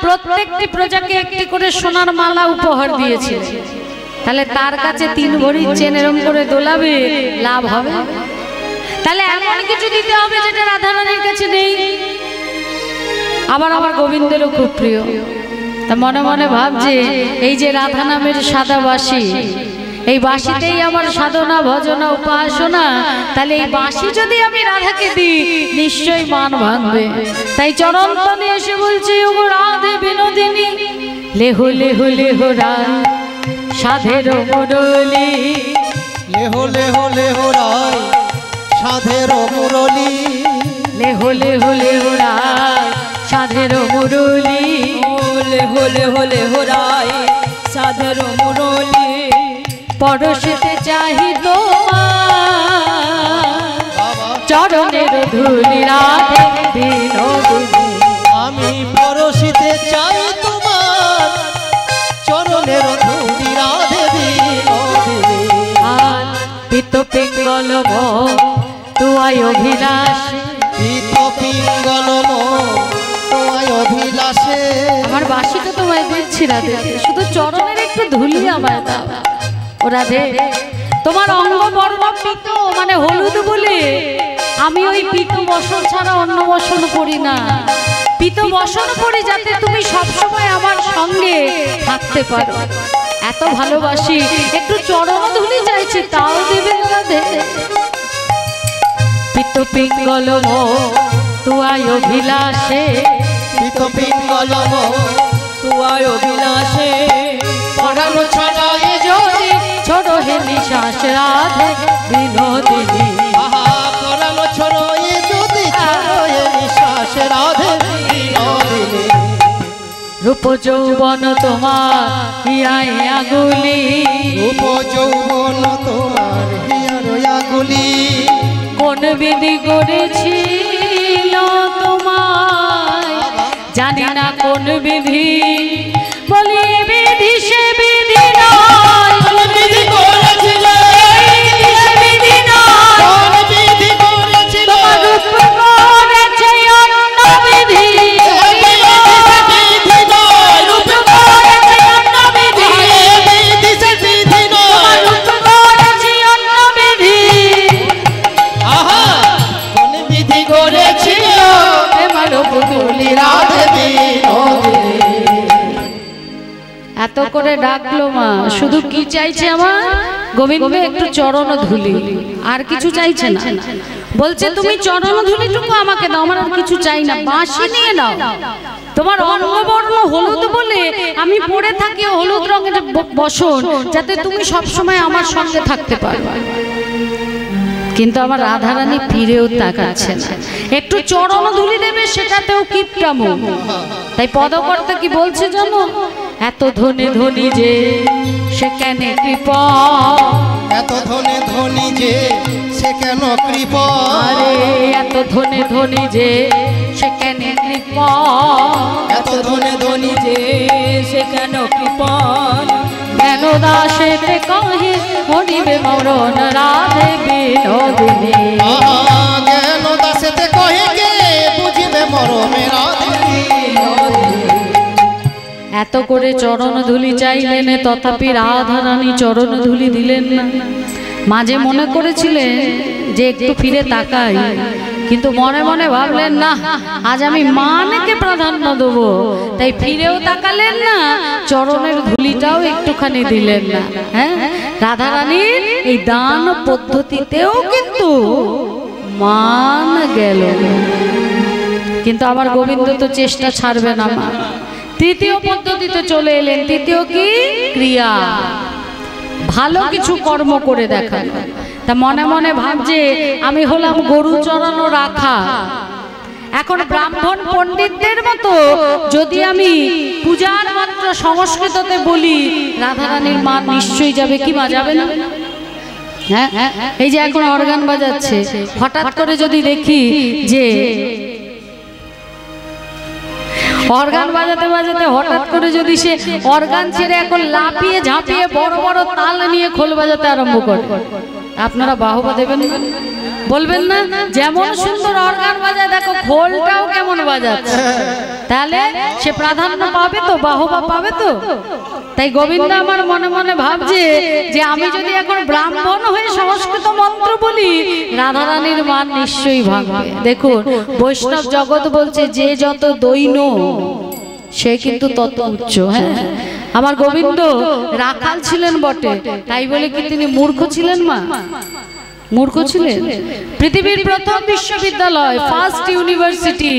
প্রত্যেকটি প্রজাকে একটি করে সোনার মালা উপহার দিয়েছে। তাহলে তার কাছে 3 ভরি চেন এরম করে দোলাবে, লাভ হবে? তাহলে এমন কিছু দিতে হবে যেটা রাধারানীর কাছে নেই। আবার আমার গোবিন্দেরও খুব প্রিয়। তা মনে মনে ভাবছে এই যে রাধা নামের সাদা বাঁশি, এই বাঁশিতেই আমার সাধনা ভজনা উপাসনা, তাহলে এই বাঁশি যদি আমি রাধাকে দিই নিশ্চয়ই মান ভাঙবে। তাই চরণ তলে এসে বলছি ওগো রাধে বিনোদিনী, লেহো লেহো লেহো রাধ সাধের মুরলি, লেহো লেহো লেহো রায় সাধের মুরলি, লেহো লেহো লেহো রাধ সাধের মুরলি, লেহো লেহো লেহো রায় সাধের মুরলি, পরশতে চাহি তোমার চরণের ধুলি রাধে বিনোদিনী, আমি পরশিতে চাই তোমার চরণের ধুলি রাধে বিনোদিনী। আর পিত পিঙ্গল তুয়াই অভিলাষ, পিত পিঙ্গল তোমায় অভিলাষে। আমার বাঁশিটা তোমায় দিচ্ছি রাধে, শুধু চরণের একটু ধুলি আমায় দাও ও রাধে। তোমার অঙ্গ বর্ণ পিত মানে হলুদ বলে আমি ওই পিত বসন ছাড়া অন্য বসন করি না। পিত বসন করি যাতে তুমি সবসময় আমার সঙ্গে থাকতে পারো। এত ভালোবাসি, একটু চরণ ধুলি চাইছি, তাও দেবে না দে। পিত পিঙ্গল তুয়ায় অভিলাষে, পিত পিঙ্গল তুয়ায় অভিলাষে, পরানো ছড়ায় যদি ছোট হে নিঃশ্বাস রাধে বিনোদিনী। পরানো ছড়ায় যদি ছড়ায় নিঃশ্বাস রাধে বিনোদিনী। রূপ যৌবন তোমার হিয়ায় আগুলি, রূপ যৌবন তোমার হিয়ায় আগুলি। কোন বিধি করেছিল তোমায় জানি না কোন বিধি, বলি এ বিধি সে বিধি নয়। কোন বিধি করেছিল, সে বিধি নয়। কোন বিধি করেছিল, তোমার রূপ করেছে অন্য বিধি। বিধি নয়, রূপ করেছে অন্য বিধি। বিধি সে বিধি নয়। রূপ করেছে অন্য বিধি। আহা, কোন বিধি করেছিল প্রেমার পুতুলি রাধে বিনোদিনী। এত করে ডাকলো মা, শুধু কি চাইছে আমার গোবিন্দ একটু চরণ ধুলি, আর কিছু চাইছে না। বলছে তুমি চরণ ধুলিটুকু আমাকে দাও, আমার আর কিছু চাই না, বাঁশি নিয়ে নাও। তোমার অঙ্গবর্ণ হলুদ বলে আমি পরে থাকি হলুদ রঙের বসন, যাতে তুমি সব সময় আমার সঙ্গে থাকতে পারো। কিন্তু আমার রাধারানী ফিরেও তাকাচ্ছে না। একটু চরণ ধুলি দেবে, সেটাতেও কিপটামো। তাই পদকর্তা কি বলছে জানো? এত ধনী ধনী যে সে কেন কৃপা, এত ধনে ধনী যে সে কেন কৃপা। আরে এত ধনী ধনী যে সে কেন কৃপা, এত ধনে ধনী যে সে কেন কৃপা। কেন দাসেতে কহে মরিবে মরণ রাধে বিনোদিনী। জ্ঞান দাসেতে কহে কে বুঝিবে মরমে রাধে বিনোদিনী। এত করে চরণ ধুলি চাইলেন, তথাপি রাধারানী চরণ ধুলি দিলেন না। মাঝে মনে করেছিলেন যে একটু ফিরে তাকাই, কিন্তু মনে মনে ভাবলেন না, আজ আমি মানকে প্রাধান্য দেবো। তাই ফিরেও তাকালেন না, চরণের ধুলিটাও একটুখানি দিলেন না। হ্যাঁ, রাধারানীর এই দান পদ্ধতিতেও কিন্তু মান গেল। কিন্তু আমার গোবিন্দ তো চেষ্টা ছাড়বে না মা। তৃতীয় পদ্ধতিতে চলে এলেন। তৃতীয় কি? ক্রিয়া, ভালো কিছু কর্ম করে দেখা। তা মনে মনে ভাবছে আমি হলাম গরু চড়ানো রাখা। এখন ব্রাহ্মণ পণ্ডিতদের মতো যদি আমি পূজার মাত্র সংস্কৃততে বলি, রাধারানীর মান নিশ্চয়ই যাবে। কি মা যাবে না? হ্যাঁ, এই যে এখন অর্গান বাজাচ্ছে, হঠাৎ করে যদি দেখি যে অর্গান বাজাতে বাজাতে হঠাৎ করে যদি সে অর্গান ছেড়ে এখন লাফিয়ে ঝাঁপিয়ে বড় বড় তাল নিয়ে খোল বাজাতে আরম্ভ করে, আপনারা বাহবা দেবেন না? বলবেন না যেমন সুন্দর অর্গান বাজায় দেখো খোলটাও কেমন বাজাচ্ছে, তাহলে সে প্রাধান্য পাবে তো, বাহবা পাবে তো? তাই গোবিন্দ আমার মনে মনে ভাবছে যে আমি যদি এখন ব্রাহ্মণ হয়ে সংস্কৃত মন্ত্র বলি, রাধারানীর মান নিশ্চয়ই ভাঙবে। দেখুন বৈষ্ণব জগৎ বলছে যে যত দৈন সে কিন্তু তত উচ্চ। হ্যাঁ, আমার গোবিন্দ রাখাল ছিলেন বটে, তাই বলে কি তিনি মূর্খ ছিলেন মা? মূর্খ ছিলেন? পৃথিবীর প্রথম বিশ্ববিদ্যালয়, ফার্স্ট ইউনিভার্সিটি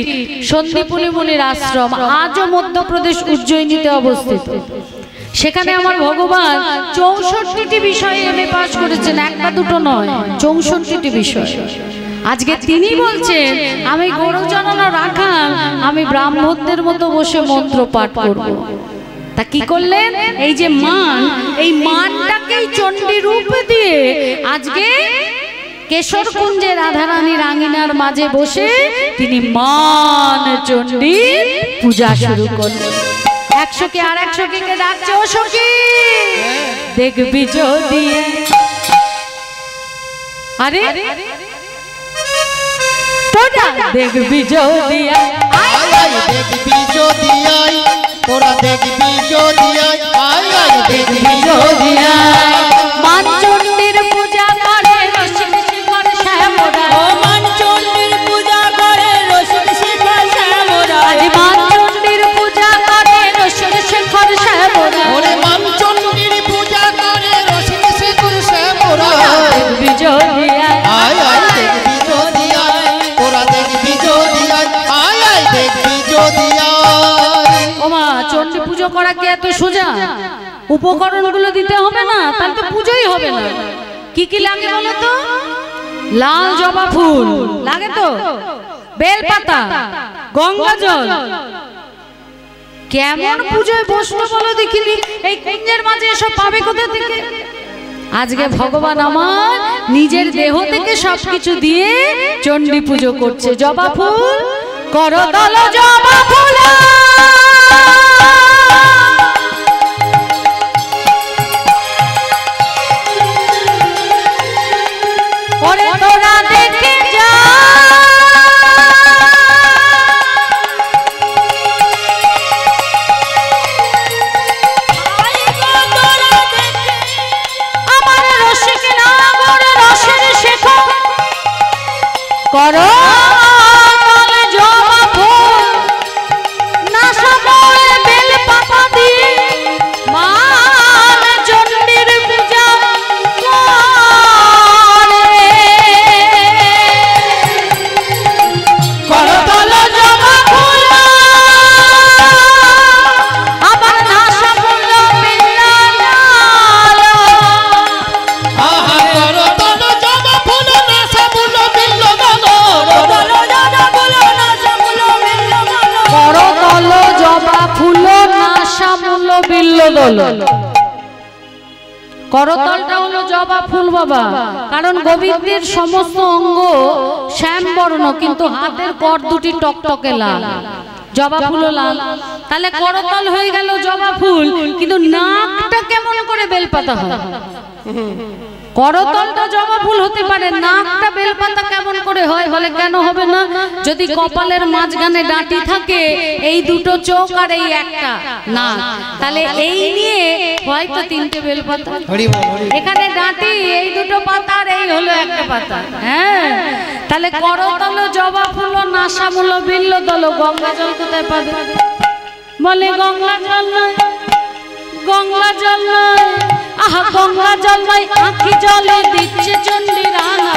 সন্দীপুলি মুনির আশ্রম আজও মধ্যপ্রদেশ উজ্জয়িনীতে অবস্থিত। সেখানে আমার ভগবান 64টি বিষয়ে এমএ পাস করেছেন, একটা দুটো নয়, 64টি বিষয়। আজকে তিনি বলছেন আমি গরু চড়ানো রাখাল, আমি ব্রাহ্মণদের মতো বসে মন্ত্র পাঠ করব। তা কি করলেন? এই যে মান, এই মানটাকেই চণ্ডী রূপ দিয়ে আজকে কেশর কুঞ্জে রাধারানী রাঙ্গিনার মাঝে বসে তিনি মান চণ্ডীর পূজা শুরু করলেন। 100 কে আর 100 কে ডাকছে, ও সখী দেখবি যদি, আরে তোরা দেখবি যদি, দেখবি যদি আই, তোরা দেখবি যদি আই, দেখবি যদি আই, মান চণ্ডীর সোজা? উপকরণগুলো দিতে হবে না, তাহলে তো পুজোই হবে না। কি কি লাগে বলো তো? লাল জবা ফুল লাগে তো, বেলপাতা, গঙ্গা জল। কেমন পুজোয় বসলো বলো দেখিনি? এই কুঞ্জের মাঝে এসব পাবে কোথা থেকে? আজকে ভগবান আমার নিজের দেহ থেকে সবকিছু দিয়ে চণ্ডী পুজো করছে। জবা ফুল করতল জবা ফুল, ওরে তোরা দেখে যা, আমার রসিক নাগর রসের শেখো করো জবা ফুল, নাসা মোড়ে বেল পাতা দিয়ে মান চণ্ডীর পূজা করে। করতল জবা ফুল, আমার নাসা ফুল বিল্লা লাল, আহা করতল জবা ফুল নাসা ফুল বিল্ল দল, করতল জবা ফুল নাসা মূল বিল্ল দল। করতলটা হলো জবা ফুল বাবা, কারণ গোবিন্দের সমস্ত অঙ্গ শ্যামবর্ণ, কিন্তু হাতের কর দুটি টকটকে লাল, জবা ফুল লাল। তাহলে করতল হয়ে গেল জবা ফুল, কিন্তু নাকটা কেমন করে বেলপাতা হয়? করতলটা জবা ফুল হতে পারে, নাকটা বেলপাতা কেমন করে হয়? বলে কেন হবে না? যদি কপালের মাঝখানে ডাঁটি থাকে, এই দুটো চোখ আর এই একটা নাক, তাহলে এই নিয়ে হয়তো তিনটে বেলপাতা। এখানে ডাঁটি, এই দুটো পাতা, আর এই হলো একটা পাতা। হ্যাঁ, তাহলে করতল জবা ফুল নাসা মূল বিল্ল দল। গঙ্গা জল কোথায় পাবে? বলে গঙ্গা জল নয়, গঙ্গা জল নয়, আহা গঙ্গা জল নয়, আখি জলে দিচ্ছে চণ্ডী রাঙা।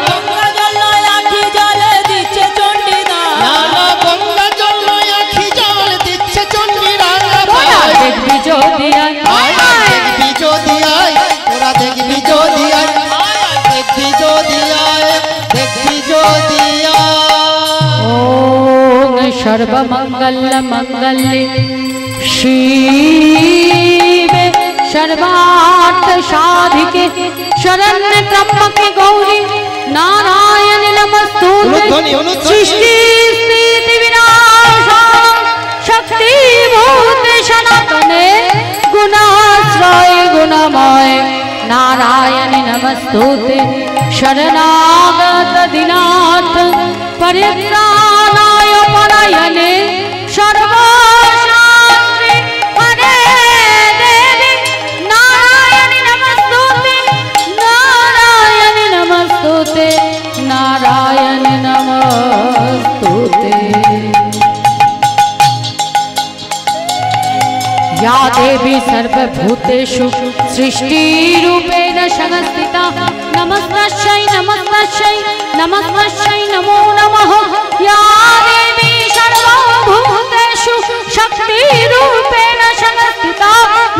গঙ্গা জল নয়, আখি জলে দিচ্ছে চণ্ডী নানা গঙ্গা জল নয়, আখি জল দিচ্ছে চণ্ডী রাঙা। দেখবি যদি আয় আয় দেখবি যদি আয়, তোরা দেখবি যদি আয়, দেখবি যদি আয়, দেখবি যদি আয়। ওম সর্বমঙ্গল মঙ্গলে শিবে सर्वार्थ साधिके शरण्य त्र्यंबके गौरी नारायण नमस्तुते सृष्टि स्थिति विनाशाय शक्ति भूते सनातने गुणाश्रय गुणमय नारायण नमस्तुते शरणागत दीनार्थ परित्राणाय परायणे सर्वशास्त्रे हरे देवी नारायण नमस्तुते नारायण नमस्तुते नारायण नमस्तुते। या देवी सर्वभूतेषु सृष्टिरूपेण संस्थिता नमस्तस्यै नमस्तस्यै नमस्तस्यै नमो नमः। या देवी सर्वभूतेषु शक्तिरूपेण संस्थिता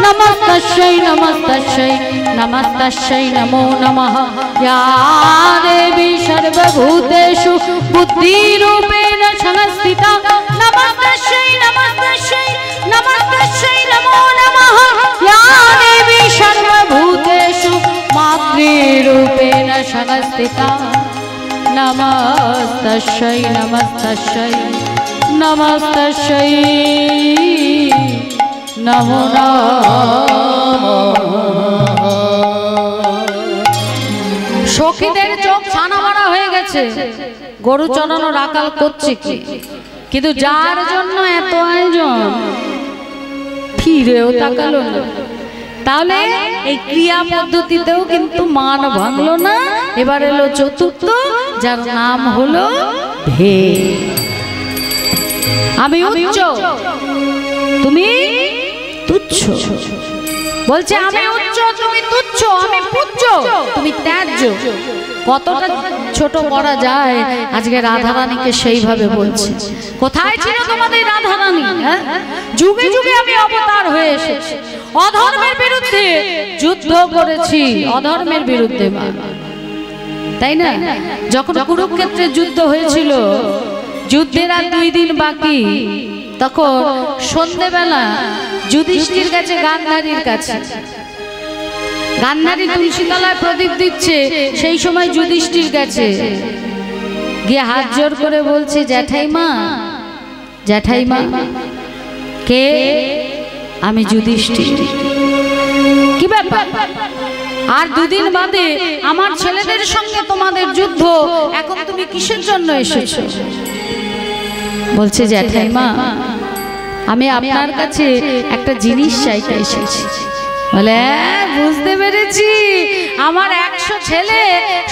नमस्तस्यै नमस्तस्यै नमस्तस्यै नमो नमः। या देवी सर्वभूतेषु बुद्धिरूपेण संस्थिता नमस्तस्यै नमस्तस्यै नमस्तस्यै नमो नमः। या देवी सर्वभूतेषु मातृरूपेण संस्थिता नमस्तस्यै नमस्तस्यै नमस्तस्यै नमो नमः। সখীদের চোখ ছানা মারা হয়ে গেছে, গরু চড়ানো রাখাল করছে কি, কিন্তু যার জন্য এত আয়োজন ফিরেও তাকালো না। তাহলে এই ক্রিয়া পদ্ধতিতেও কিন্তু মান ভাঙলো না। এবার এলো চতুর্থ, যার নাম হলো ভেদ। আমি উচ্চ, তুমি তুচ্ছ। বলছে আমি উচ্চ তুমি তুচ্ছ, আমি পূজ্য তুমি ত্যায্য। কতটা ছোট করা যায় আজকে রাধারানীকে সেইভাবে বলছে। কোথায় ছিল তোমাদের রাধারানী? যুগে যুগে আমি অবতার হয়ে এসেছি, অধর্মের বিরুদ্ধে যুদ্ধ করেছি, অধর্মের বিরুদ্ধে, তাই না? যখন কুরুক্ষেত্রে যুদ্ধ হয়েছিল, যুদ্ধের আর 2 দিন বাকি, তখন সন্ধ্যেবেলা যুধিষ্ঠির কাছে গান্ধারীর কাছে, গান্ধারী তুলসীতলায় প্রদীপ দিচ্ছে, সেই সময় যুধিষ্ঠির কাছে গিয়ে হাত জোর করে বলছে জ্যাঠাইমা, জ্যাঠাইমা। কে? আমি যুধিষ্ঠির। কি ব্যাপার? আর 2 দিন বাদে আমার ছেলেদের সঙ্গে তোমাদের যুদ্ধ, এখন তুমি কিসের জন্য এসেছো? বলছে জ্যাঠাইমা, আমি আপনার কাছে একটা জিনিস চাইতে এসেছি। বলে বুঝতে পেরেছি, আমার 100 ছেলে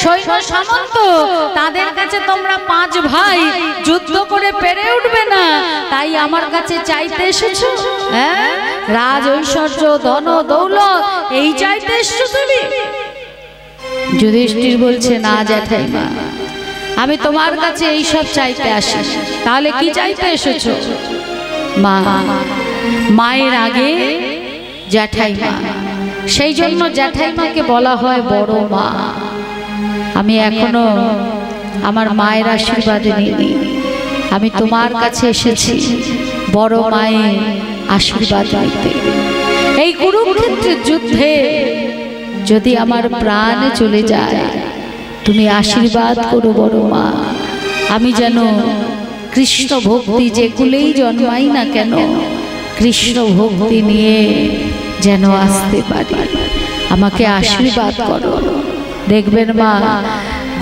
সৈন্য সামন্ত, তাদের কাছে তোমরা 5 ভাই যুদ্ধ করে পেরে উঠবে না, তাই আমার কাছে চাইতে এসেছো? হ্যাঁ, রাজ ঐশ্বর্য ধন দৌলত এই চাইতে এসেছো তুমি? যুধিষ্ঠির বলছে না জ্যাঠাইমা, আমি তোমার কাছে এই সব চাইতে আসি। তাহলে কি চাইতে এসেছো? মা, মায়ের আগে জ্যাঠাইমা, সেই জন্য জ্যাঠাইমাকে বলা হয় বড় মা। আমি এখনো আমার মায়ের আশীর্বাদ নিইনি, আমি তোমার কাছে এসেছি বড় মায়ের আশীর্বাদ নিতে। এই কুরুক্ষেত্রের যুদ্ধে যদি আমার প্রাণ চলে যায়, তুমি আশীর্বাদ করো বড় মা, আমি যেন কৃষ্ণ ভক্তি যে কুলেই জন্মাই না কেন, কৃষ্ণ ভক্তি নিয়ে যেন আসতে পারি, আমাকে আশীর্বাদ করো। দেখবেন মা,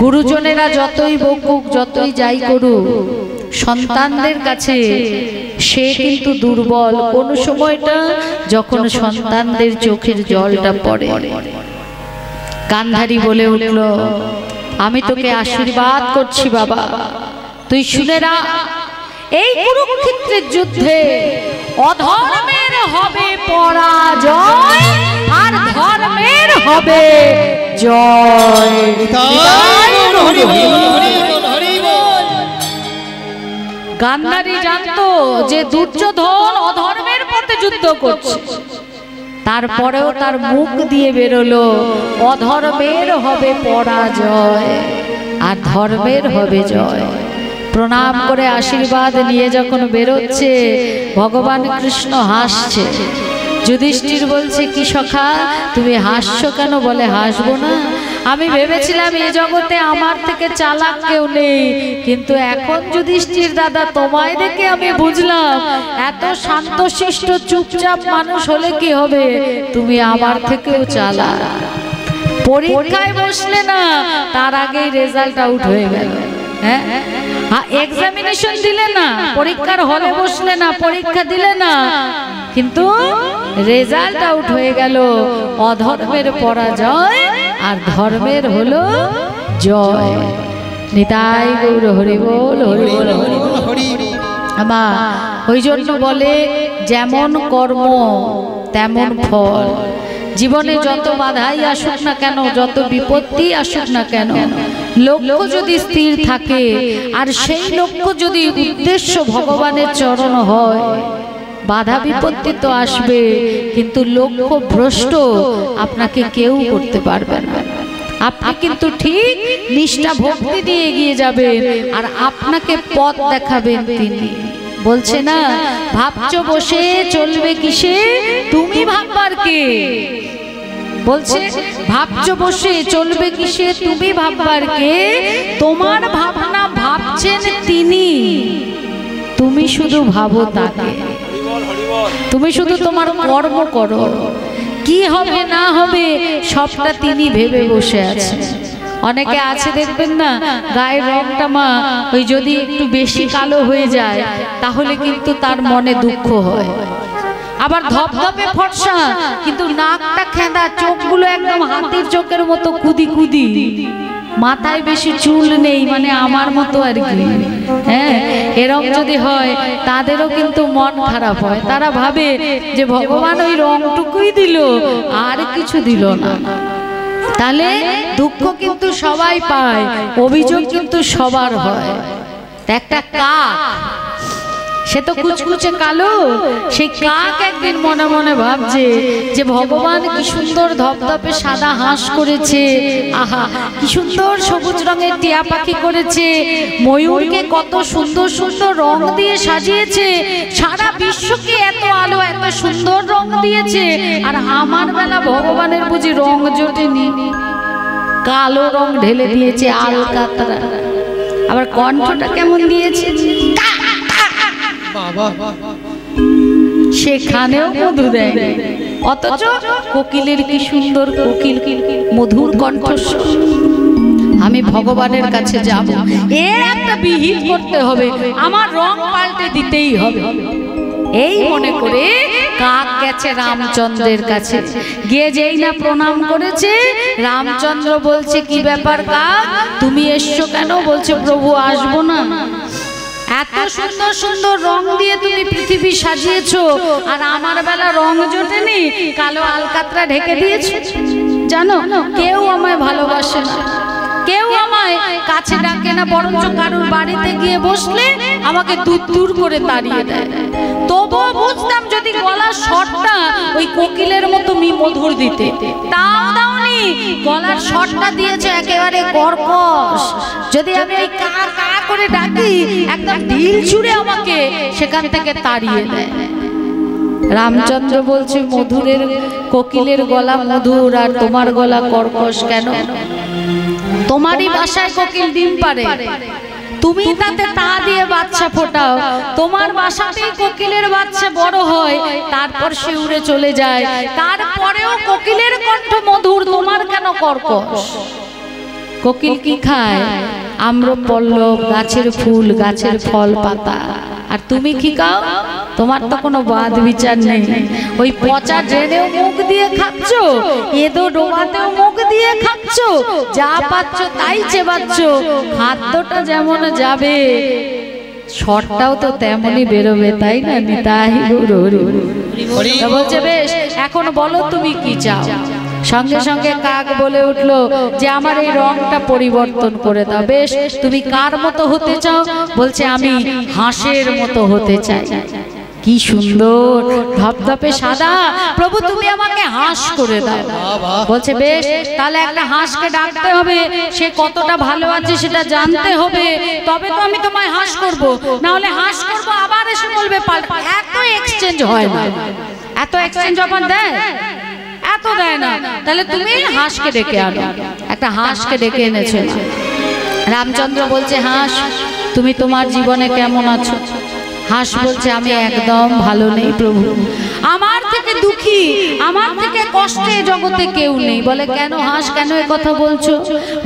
গুরুজনেরা যতই বকুক, যতই যাই করুক, সন্তানদের কাছে সে কিন্তু দুর্বল। কোন সময়টা যখন সন্তানদের চোখের জলটা পড়ে, গান্ধারী বলে উঠল, আমি তোকে আশীর্বাদ করছি বাবা, তুই শুনে না, এই কুরুক্ষেত্রের যুদ্ধে অধর্মের হবে পরাজয় আর ধর্মের হবে জয়। গান্ধারী জানতো যে দুর্যোধন অধর্মের পথে যুদ্ধ করছে, তারপরেও তার মুখ দিয়ে বেরোলো অধর্মের হবে পরাজয় আর ধর্মের হবে জয়। প্রণাম করে আশীর্বাদ নিয়ে যখন বেরোচ্ছে, ভগবান কৃষ্ণ হাসছে। যুধিষ্ঠির বলছে কি সখা, তুমি হাসছো কেন? বলে হাসবো না, আমি ভেবেছিলাম এই জগতে আমার থেকে চালাক কেউ নেই, কিন্তু এখন যুধিষ্ঠির দাদা তোমায় দেখে আমি বুঝলাম এত শান্তশিষ্ট চুপচাপ মানুষ হলে কি হবে, তুমি আমার থেকেও চালাক। পরীক্ষায় বসলে না, তার আগেই রেজাল্ট আউট হয়ে গেল। হ্যাঁ, এক্সামিনেশন দিলে না, পরীক্ষার হলে বসলে না, পরীক্ষা দিলে না, কিন্তু রেজাল্ট আউট হয়ে গেল। অধর্মের পরাজয় আর ধর্মের হলো জয়। নিতাই গৌর হরি বল, হরি বল, হরি বল। আমা ওই জন্য বলে যেমন কর্ম তেমন ফল। জীবনে যত বাধাই আসুক না কেন, যত বিপত্তি আসুক না কেন, লক্ষ্য যদি স্থির থাকে আর সেই লক্ষ্য যদি উদ্দেশ্য ভগবানের চরণ হয়, বাধা বিপত্তি তো আসবে, কিন্তু লক্ষ্য ভ্রষ্ট আপনাকে কেউ করতে পারবে না। আপনি কিন্তু ঠিক নিষ্ঠা ভক্তি দিয়ে এগিয়ে যাবেন আর আপনাকে পথ দেখাবেন তিনি। বলছে না, ভাবছো বসে চলবে কিসে, তুমি ভাববার কে? বলছে ভাবছো বসে চলবে কিসে, তুমি ভাববার কে? তোমার ভাবনা ভাবছেন তিনি, তুমি শুধু ভাবো তাকে। তুমি শুধু তোমার কর্ম করো, কি হবে না হবে সবটা তিনি ভেবে বসে আছে। অনেকে আছে দেখবেন না, গায়ের রংটা মা ওই যদি একটু বেশি কালো হয়ে যায় তাহলে কিন্তু তার মনে দুঃখ হয়। আবার ধপধপে ফর্সা কিন্তু নাকটা খেঁদা, চোখগুলো একদম হাতির চোখের মতো কুদি কুদি, মাথায় বেশি চুল নেই, মানে আমার মতো আর কি। হ্যাঁ, এরকম যদি হয় তাদেরও কিন্তু মন খারাপ হয়। তারা ভাবে যে ভগবান ওই রংটুকুই দিল, আর কিছু দিল না। তাহলে দুঃখ কিন্তু সবাই পায়, অভিযোগ কিন্তু সবার হয়। একটা কাক, সে তো কুচকুচে কালো, সেই কাক একদিন মনে মনে ভাবছে যে ভগবান কি সুন্দর ধপধপে সাদা হাঁস করেছে, আহা কি সুন্দর সবুজ রঙের টিয়া পাখি করেছে, ময়ূরকে কত সুন্দর সুন্দর রং দিয়ে সাজিয়েছে, সারা বিশ্বকে এত আলো এত সুন্দর রং দিয়েছে, আর আমার বেলা ভগবানের বুঝি রং জোটেনি, কালো রং ঢেলে দিয়েছে আলকাতরা। আবার কণ্ঠটা কেমন দিয়েছে, সেখানেও মধু দেয়, অথচ কোকিলের কি সুন্দর কোকিল মধুর কণ্ঠস্বর। আমি ভগবানের কাছে যাব, এর একটা বিহিত করতে হবে, আমার রং পাল্টে দিতেই হবে। এই মনে করে কাক গেছে রামচন্দ্রের কাছে, গিয়ে যেই না প্রণাম করেছে, রামচন্দ্র বলছে কি ব্যাপার কাক, তুমি এসছো কেন? বলছে প্রভু আসবো না, এত সুন্দর সুন্দর রং দিয়ে তুমি পৃথিবী সাজিয়েছো, আর আমার বেলা রং জোটেনি, কালো আলকাতরা ঢেকে দিয়েছো। জানো, কেউ আমায় ভালোবাসে না, কেউ আমায় কাছে ডাকে না, বরঞ্চ কারোর বাড়িতে গিয়ে বসলে আমাকে দূর দূর করে তাড়িয়ে দেয়। তবুও বুঝতাম যদি গলার স্বরটা ওই কোকিলের মতো মধুর দিতে, তাও দাওনি, গলার স্বরটা দিয়েছে একেবারে কর্কশ। যদি আমি ওই কা কা করে ডাকি, একদম ঢিল ছুঁড়ে আমাকে সেখান থেকে তাড়িয়ে দেয়। রামচন্দ্র বলছে মধুরের কোকিলের গলা মধুর, আর তোমার গলা কর্কশ কেন? তোমারই বাসায় কোকিল ডিম পারে, তুমি তাতে তা দিয়ে বাচ্চা ফোটাও, তোমার বাসাতেই কোকিলের বাচ্চা বড় হয়, তারপর সে উড়ে চলে যায়, তারপরেও কোকিলের কণ্ঠ মধুর, তোমার কেন কর্কশ? কোকিল কি খায়? আম্রপল্লব, গাছের ফুল, গাছের ফল পাতা, আর তুমি কি খাও? তোমার তো কোনো বাদ বিচার নেই, ওই পচা ড্রেনেও মুখ দিয়ে খাচ্ছ, এদো ডোবাতেও মুখ দিয়ে খাচ্ছ, যা পাচ্ছ তাই চেবাচ্ছ, খাদ্যটা যেমন যাবে শটটাও তো তেমনই বেরোবে, তাই না? নিতাই বলছে বেশ, এখন বলো তুমি কি চাও? সঙ্গে সঙ্গে কাক বলে উঠলো যে আমার এই রংটা পরিবর্তন করে দাও। বেশ, তুমি কার মতো হতে চাও? বলছে আমি হাঁসের মতো হতে চাই। কি সুন্দর ধপধপে সাদা, প্রভু তুমি আমাকে হাঁস করে দাও। বলছে বেশ, তাহলে একটা হাঁসকে ডাকতে হবে, সে কতটা ভালো আছে সেটা জানতে হবে, তবে তো আমি তোমায় হাঁস করব, না হলে হাঁস করব আবার এসে বলবে পাল্টা। এত এক্সচেঞ্জ হয় না, এত এক্সচেঞ্জ অফার দেয়? এত দেয় না। তাহলে তুমি হাঁসকে ডেকে আনো। একটা হাঁসকে ডেকে এনেছে। রামচন্দ্র বলছে হাঁস, তুমি তোমার জীবনে কেমন আছো? হাঁস বলছে আমি একদম ভালো নেই প্রভু, আমার থেকে দুঃখী, আমার থেকে কষ্টে জগতে কেউ নেই। বলে কেন হাঁস, কেন এ কথা বলছো?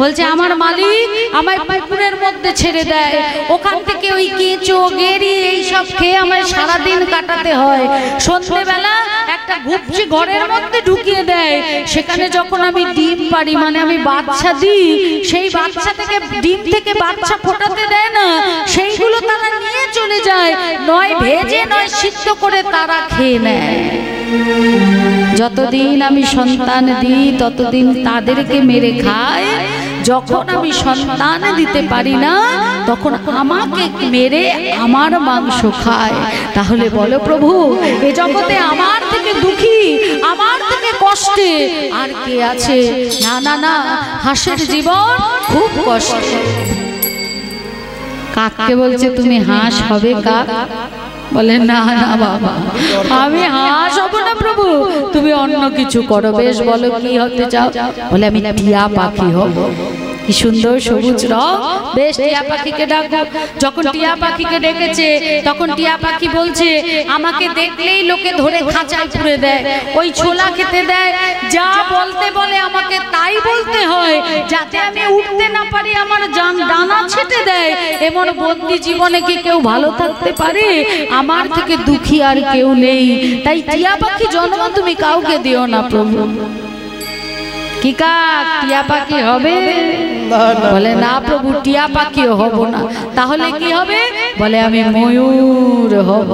বলছে আমার মালিক আমায় পুকুরের মধ্যে ছেড়ে দেয়, ওখান থেকে ওই কেঁচো গেরি এইসব খেয়ে আমায় সারাদিন কাটাতে হয়। সন্ধ্যেবেলা একটা ঘুপচি ঘরের মধ্যে ঢুকিয়ে দেয়, সেখানে যখন আমি ডিম পারি, মানে আমি বাচ্চা দিই, সেই বাচ্চা থেকে ডিম থেকে বাচ্চা ফোটাতে দেয় না, সেইগুলো তারা নিয়ে চলে যায়, নয় ভেজে নয় সিদ্ধ করে তারা খেয়ে নেয়। যতদিন আমি সন্তান দিই ততদিন তাদেরকে মেরে খায়, যখন আমি সন্তান দিতে পারি না তখন আমাকে মেরে আমার মাংস খায়। তাহলে বলো প্রভু, এ জগতে আমার থেকে দুঃখী, আমার থেকে কষ্টে আর কে আছে? না না না, হাঁসের জীবন খুব কষ্ট। কাককে বলছে তুমি হাঁস হবে কাক? বলে না না বাবা, আমি হাঁস হব না প্রভু, তুমি অন্য কিছু করো। বেশ বলো কি হতে চাও? বলে আমি টিয়া পাখি হব। কি সুন্দর সবুজ রং, বেশ টিয়া পাখিকে ডাকো। যখন টিয়া পাখিকে ডেকেছে তখন টিয়া পাখি বলছে আমাকে দেখলেই লোকে ধরে খাঁচায় পুরে দেয়, ওই ছোলা খেতে দেয়, যা বলতে বলে আমাকে তাই বলতে হয়, যাতে আমি উঠতে না পারি আমার ডানা ছেটে দেয়। এমন বন্দি জীবনে কি কেউ ভালো থাকতে পারে? আমার থেকে দুঃখী আর কেউ নেই, তাই টিয়া পাখি জন্ম তুমি কাউকে দিও না প্রভু। কি কাক টিয়া পাখি হবে? বলে না প্রভু, টিয়া পাখিও হব না। তাহলে কি হবে? বলে আমি ময়ূর হব।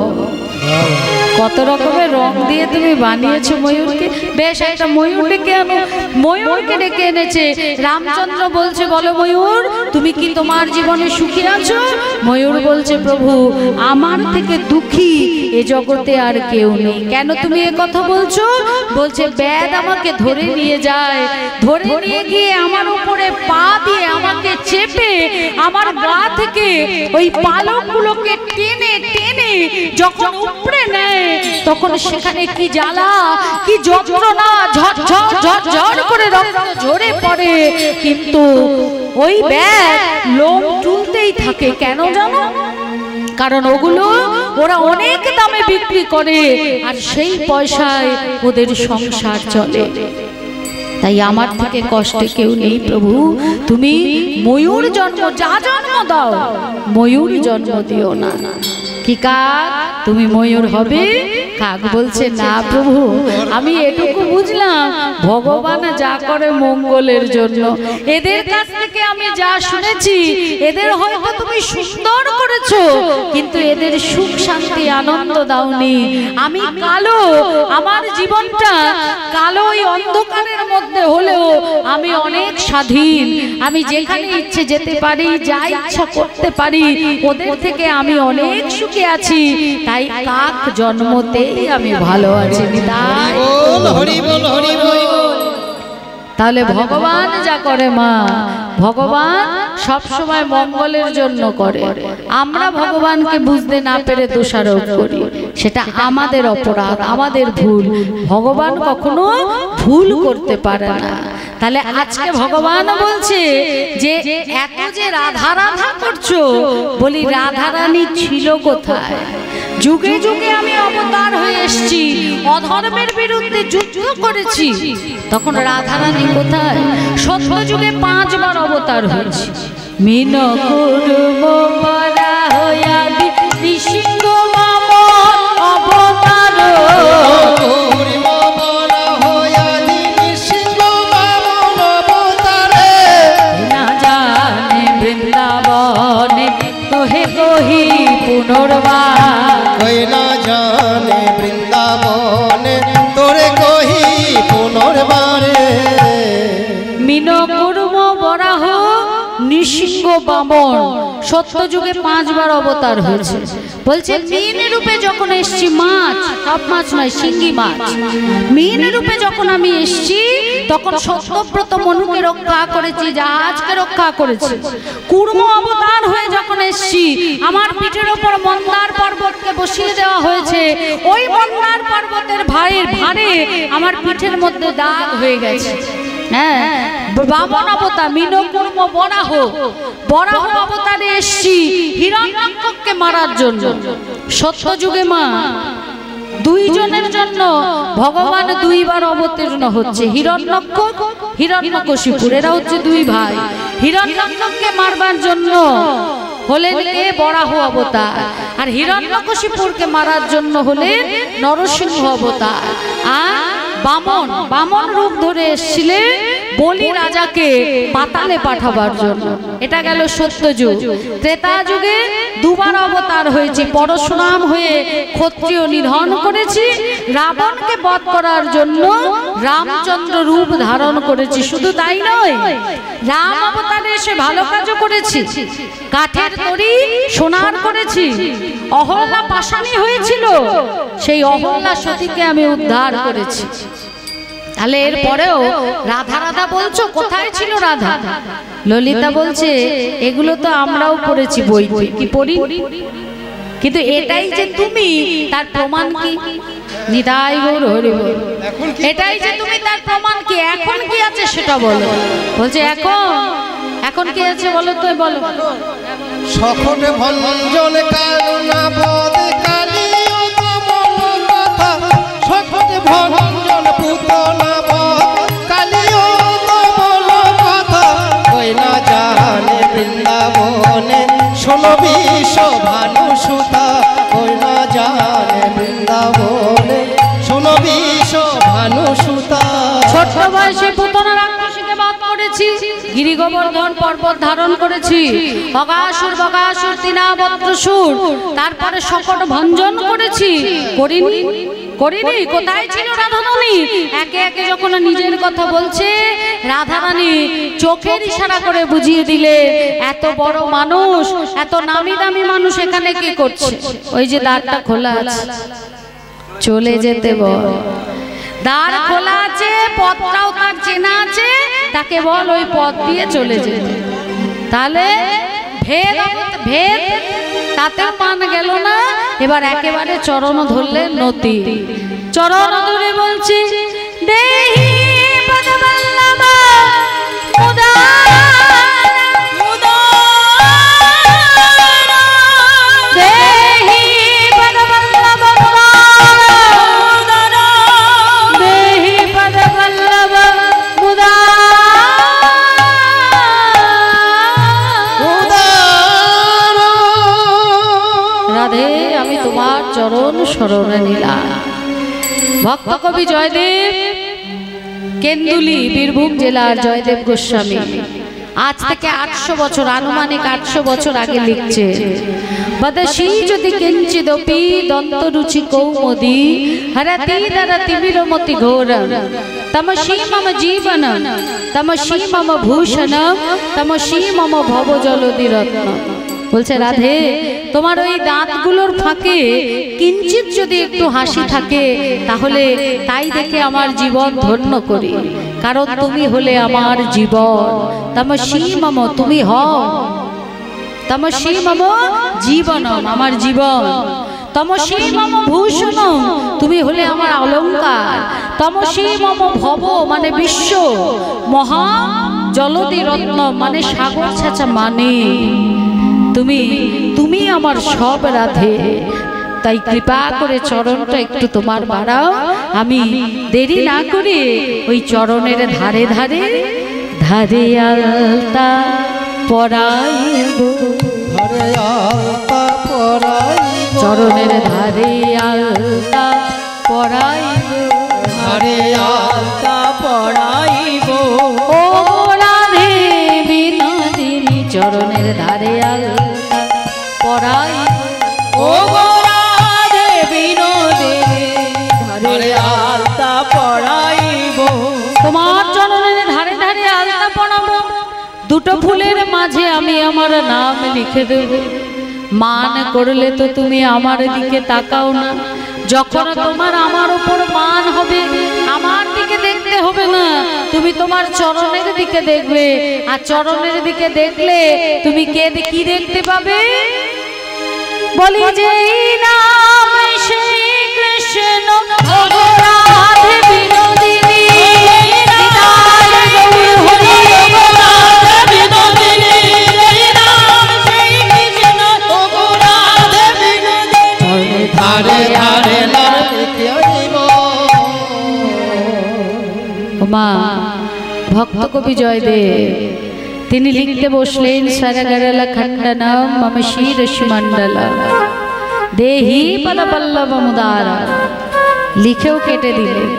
কত রকমের রং দিয়ে তুমি বানিয়েছো ময়ূরকে। বেশ, একটা ময়ূর ডেকে আনো। ময়ূরকে ডেকে এনেছে। রামচন্দ্র বলছে, বলো ময়ূর, তুমি কি তোমার জীবনে সুখী আছো? ময়ূর বলছে, প্রভু আমার থেকে দুঃখী এ জগতে আর কেউ নেই। কেন তুমি এ কথা বলছো? বলছে, বেদ আমাকে ধরে নিয়ে যায়, ধরে নিয়ে গিয়ে আমার উপরে পা দিয়ে আমাকে চেপে আমার গা থেকে ওই পালকগুলোকে টেনে টেনে যখন উপরে নেয়, তখন সেখানে কি জ্বালা, কি যন্ত্রণা, ঝরঝর ঝরঝর করে রক্ত ঝরে পড়ে। কিন্তু ওই ব্যাগ লোম তুলতেই থাকে। কেন জানো? কারণ ওগুলো ওরা অনেক দামে বিক্রি করে, আর সেই পয়সায় ওদের সংসার চলে। তাই আমার থেকে কষ্টে কেউ নেই প্রভু। তুমি ময়ূর জন্ম, যা জন্ম দাও, ময়ূর জন্ম দিও না। কি কাক, তুমি ময়ূর হবে? কাক বলছে, না প্রভু, আমি এটুকু বুঝলাম ভগবান যা করে মঙ্গলের জন্য। এদের কাছ থেকে আমি যা শুনেছি, এদের হয়তো তুমি সুন্দর করেছো, কিন্তু এদের সুখ শান্তি আনন্দ দাওনি। আমি কালো, আমার জীবনটা কালো, ওই অন্ধকারের মধ্যে হলেও আমি অনেক স্বাধীন। আমি যেখানে ইচ্ছে যেতে পারি, যা ইচ্ছা করতে পারি। ওদের থেকে আমি অনেক সুখী আছি। তাই কাক জন্মতেই আমি ভালো আছি। তাহলে ভগবান যা করে মা, ভগবান সব সময় মঙ্গলের জন্য করে। আমরা ভগবানকে বুঝতে না পেরে দোষারোপ করি, সেটা আমাদের অপরাধ, আমাদের ভুল। ভগবান কখনো ভুল করতে পারে না। তাহলে আজকে ভগবান বলছে যে এত যে রাধা রাধা করছো, বলি রাধা রানী ছিল কোথায়? যুগে যুগে আমি অবতার হয়ে এসেছি, অধর্মের বিরুদ্ধে যুদ্ধ করেছি, তখন রাধা রানী কোথায়? সত্য যুগে 5 বার অবতার হয়েছে। মিন কুর্ম বরা হয়াদি নৃসিংহ বামন অবতার, কুর্ম বরা হয়াদি নৃসিংহ বামন অবতারে। না জানে বৃন্দাবনে তোহে কহি পুনর্বার, ওই না জানে বৃন্দাবনে তোরে কহি পুনর্বারে। মিন কুর্ম বরাহ নৃসিংহ বামন সত্য যুগে 5 বার অবতার হয়েছে। বলছে মীন রূপে যখন এসছি, মাছ, সব মাছ নয়, শিঙ্গি মাছ, মীন রূপে যখন আমি এসছি, তখন সত্যব্রত মনুকে রক্ষা করেছি, জাহাজকে রক্ষা করেছি। কুর্ম অবতার হয়ে যখন এসছি, আমার পিঠের ওপর মন্দার পর্বতকে বসিয়ে দেওয়া হয়েছে। ওই মন্দার পর্বতের ভারে আমার পিঠের মধ্যে দাগ হয়ে গেছে। হ্যাঁ, বামন অবতার, মিন কুর্ম বরাহ, বরাহ অবতারে এসছি হিরণ্যককে মারার জন্য। সত্য যুগে মা 2 জনের জন্য ভগবান 2 বার অবতীর্ণ হচ্ছে। হিরণ্যক, হিরণ্যকশিপু, এরা হচ্ছে 2 ভাই। হিরণ্যককে মারবার জন্য হলেন কে? বরাহ অবতার। আর হিরণ্যকশিপুরকে মারার জন্য হলেন নরসিংহ অবতার। আর বামন, বামন রূপ ধরে এসেছিলেন বলি রাজাকে পাতালে পাঠাবার জন্য। এটা গেল সত্য যুগ। ত্রেতা যুগে 2 বার অবতার হয়েছে। পরশুরাম হয়ে ক্ষত্রিয় নিধন করেছি, রাবণকে বধ করার জন্য রামচন্দ্র রূপ ধারণ করেছি। শুধু তাই নয়, রাম অবতারে এসে ভালো কাজও করেছি। কাঠের তরী সোনার করেছি। অহল্যা পাষাণী হয়েছিল, সেই অহল্যা সতীকে আমি উদ্ধার করেছি। তাহলে এরপরেও রাধা রাধা বলছো, কোথায় ছিল রাধা? ললিতা বলছে এগুলো তো আমরাও পড়েছি, বই কি পড়ি, কিন্তু এটাই যে তুমি, তার প্রমাণ কি? নিতাই গৌর হরি বল। এটাই যে তুমি, তার প্রমাণ কি? এখন কি আছে সেটা বলো। বলছে এখন কি আছে বলো তো, বলো। সকট ভঞ্জন কারুণা বদ কালিও কমল কথা, সকট ভঞ্জন পুতনা বদ কালিও কমল কথা। ওই না জানে বৃন্দাবনে শোনো বিশ্ব ভানু সুতা, ওই না জানে বৃন্দাবনে শোনো বিশ্ব ভানু সুতা। ছোট্ট বয়সে পুতনা রাখা করেছি, গিরি গোবর্ধন পর্বত ধারণ করেছি, অগাসুর বগাসুর তিনাবত্রসুর, তারপরে শকট ভঞ্জন করেছি, করিনি করিনি? কোথায় ছিল রাধারানী? একে একে যখন নিজের কথা বলছে, রাধারানী চোখের ইশারা করে বুঝিয়ে দিলে এত বড় মানুষ, এত নামি দামি মানুষ এখানে কি করছে? ওই যে দ্বারটা খোলা আছে, চলে যেতে বল। দ্বার খোলা আছে, পথটাও তার চেনা আছে, তাকে বল ওই পথ দিয়ে চলে যেতে। তাহলে ভেদ ভেদ তাতেও মান গেল না। এবার একেবারে চরণ ধরলে নতি, চরণ ধরে বলছি দেহি পদবল্লভ চরণ শরণে নিলাম। ভক্ত কবি জয়দেব, কেন্দুলি, বীরভূম জেলার জয়দেব গোস্বামী আজ থেকে 800 বছর, আনুমানিক 800 বছর আগে লিখছে, বদশী যদি কিঞ্চিদপি দন্তরুচি কৌমুদি হরতি দরতি বিরমতি ঘোরম তমসী মম জীবনম তমসী মম ভূষণম তমসী মম ভব জলদি রত্ন। বলছে রাধে, তোমার ওই দাঁতগুলোর ফাঁকে কিঞ্চিত যদি একটু হাসি থাকে, তাহলে তাই দেখে আমার জীবন ধন্য করি, কারণ তুমি হলে আমার জীবন। তমসী মম, তুমি হও, তমসী মম জীবনম, আমার জীবন। তমসী মম ভূষণম, তুমি হলে আমার অলংকার। তমসী মম ভব মানে বিশ্ব, মহা জলদি রত্ন মানে সাগর ছাঁচা মানে তুমি, তুমি আমার সব রাধে। তাই কৃপা করে চরণটা একটু তোমার বাড়াও, আমি দেরি না করে ওই চরণের ধারে ধারে ধারে আলতা পরাইব, চরণের ধারে আলতা পরাইব, ধারে আলতা পরাইব, ও রাধে বিনোদিনী চরণের ধারে আলতা পরাইব, ও রাধে বিনোদিনী ধারে আলতা পরাইব। তোমার চরণের ধারে ধারে আলতা পরাবো, দুটো ফুলের মাঝে আমি আমার নাম লিখে দেব। মান করলে তো তুমি আমার দিকে তাকাও না, যখন তোমার আমার উপর মান হবে, আমার দিকে দেখতে হবে না, তুমি তোমার চরণের দিকে দেখবে। আর চরণের দিকে দেখলে তুমি কি দেখতে পাবে? বলি যে নাম শ্রী কৃষ্ণ রাধে বিনোদিনী, মা ভক্ত কবি জয়দেব তিনি লিখতে বসলেন, সরগরল খণ্ডনম মম শিরসি মণ্ডলম দেহি পদপল্লব মুদারা, লিখেও কেটে দিলেন।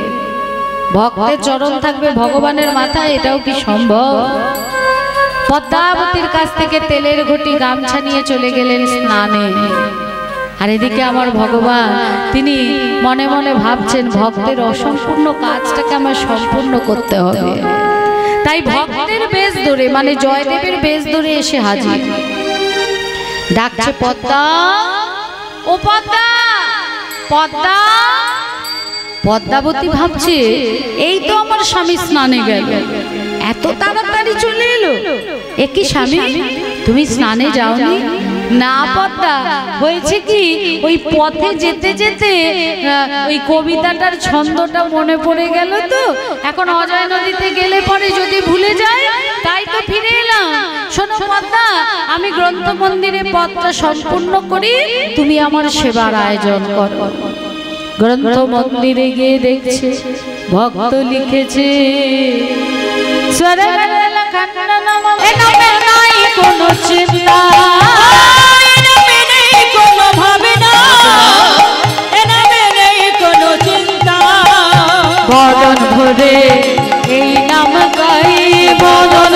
ভক্তের চরণ থাকবে ভগবানের মাথায়, এটাও কি সম্ভব? পদ্মাবতীর কাছ থেকে তেলের ঘটি গামছা নিয়ে চলে গেলেন স্নানে। আর এদিকে আমার ভগবান তিনি মনে মনে ভাবছেন, ভক্তের অসম্পূর্ণ কাজটাকে আমার সম্পূর্ণ করতে হবে। তাই ভক্তের বেশ ধরে মানে জয়দেবের বেশ ধরে এসে হাজির, ডাকছে পদ্মা, ও পদ্মা, পদ্মা। পদ্মাবতী ভাবছে এই তো আমার স্বামী স্নানে গেল, এত তাড়াতাড়ি চলে এলো, এ কি স্বামী তুমি স্নানে যাওনি? না পদ্মা, হয়েছে কি ওই পথে যেতে যেতে ওই কবিতাটার ছন্দটা মনে পড়ে গেল, তো এখন অজয় নদীতে গেলে পরে যদি ভুলে যায়, তাই তো ফিরে এলাম। শোনো পদ্মা, আমি গ্রন্থ মন্দিরে পথটা সম্পূর্ণ করি, তুমি আমার সেবার আয়োজন করো। গ্রন্থ মন্দিরে গিয়ে দেখছে ভক্ত লিখেছে, নাই কোনো চিন্তা, কোনো ভাবনা, নেই কোনো চিন্তা, বদন ভরে এই নাম গাই, বদন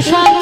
শান্তি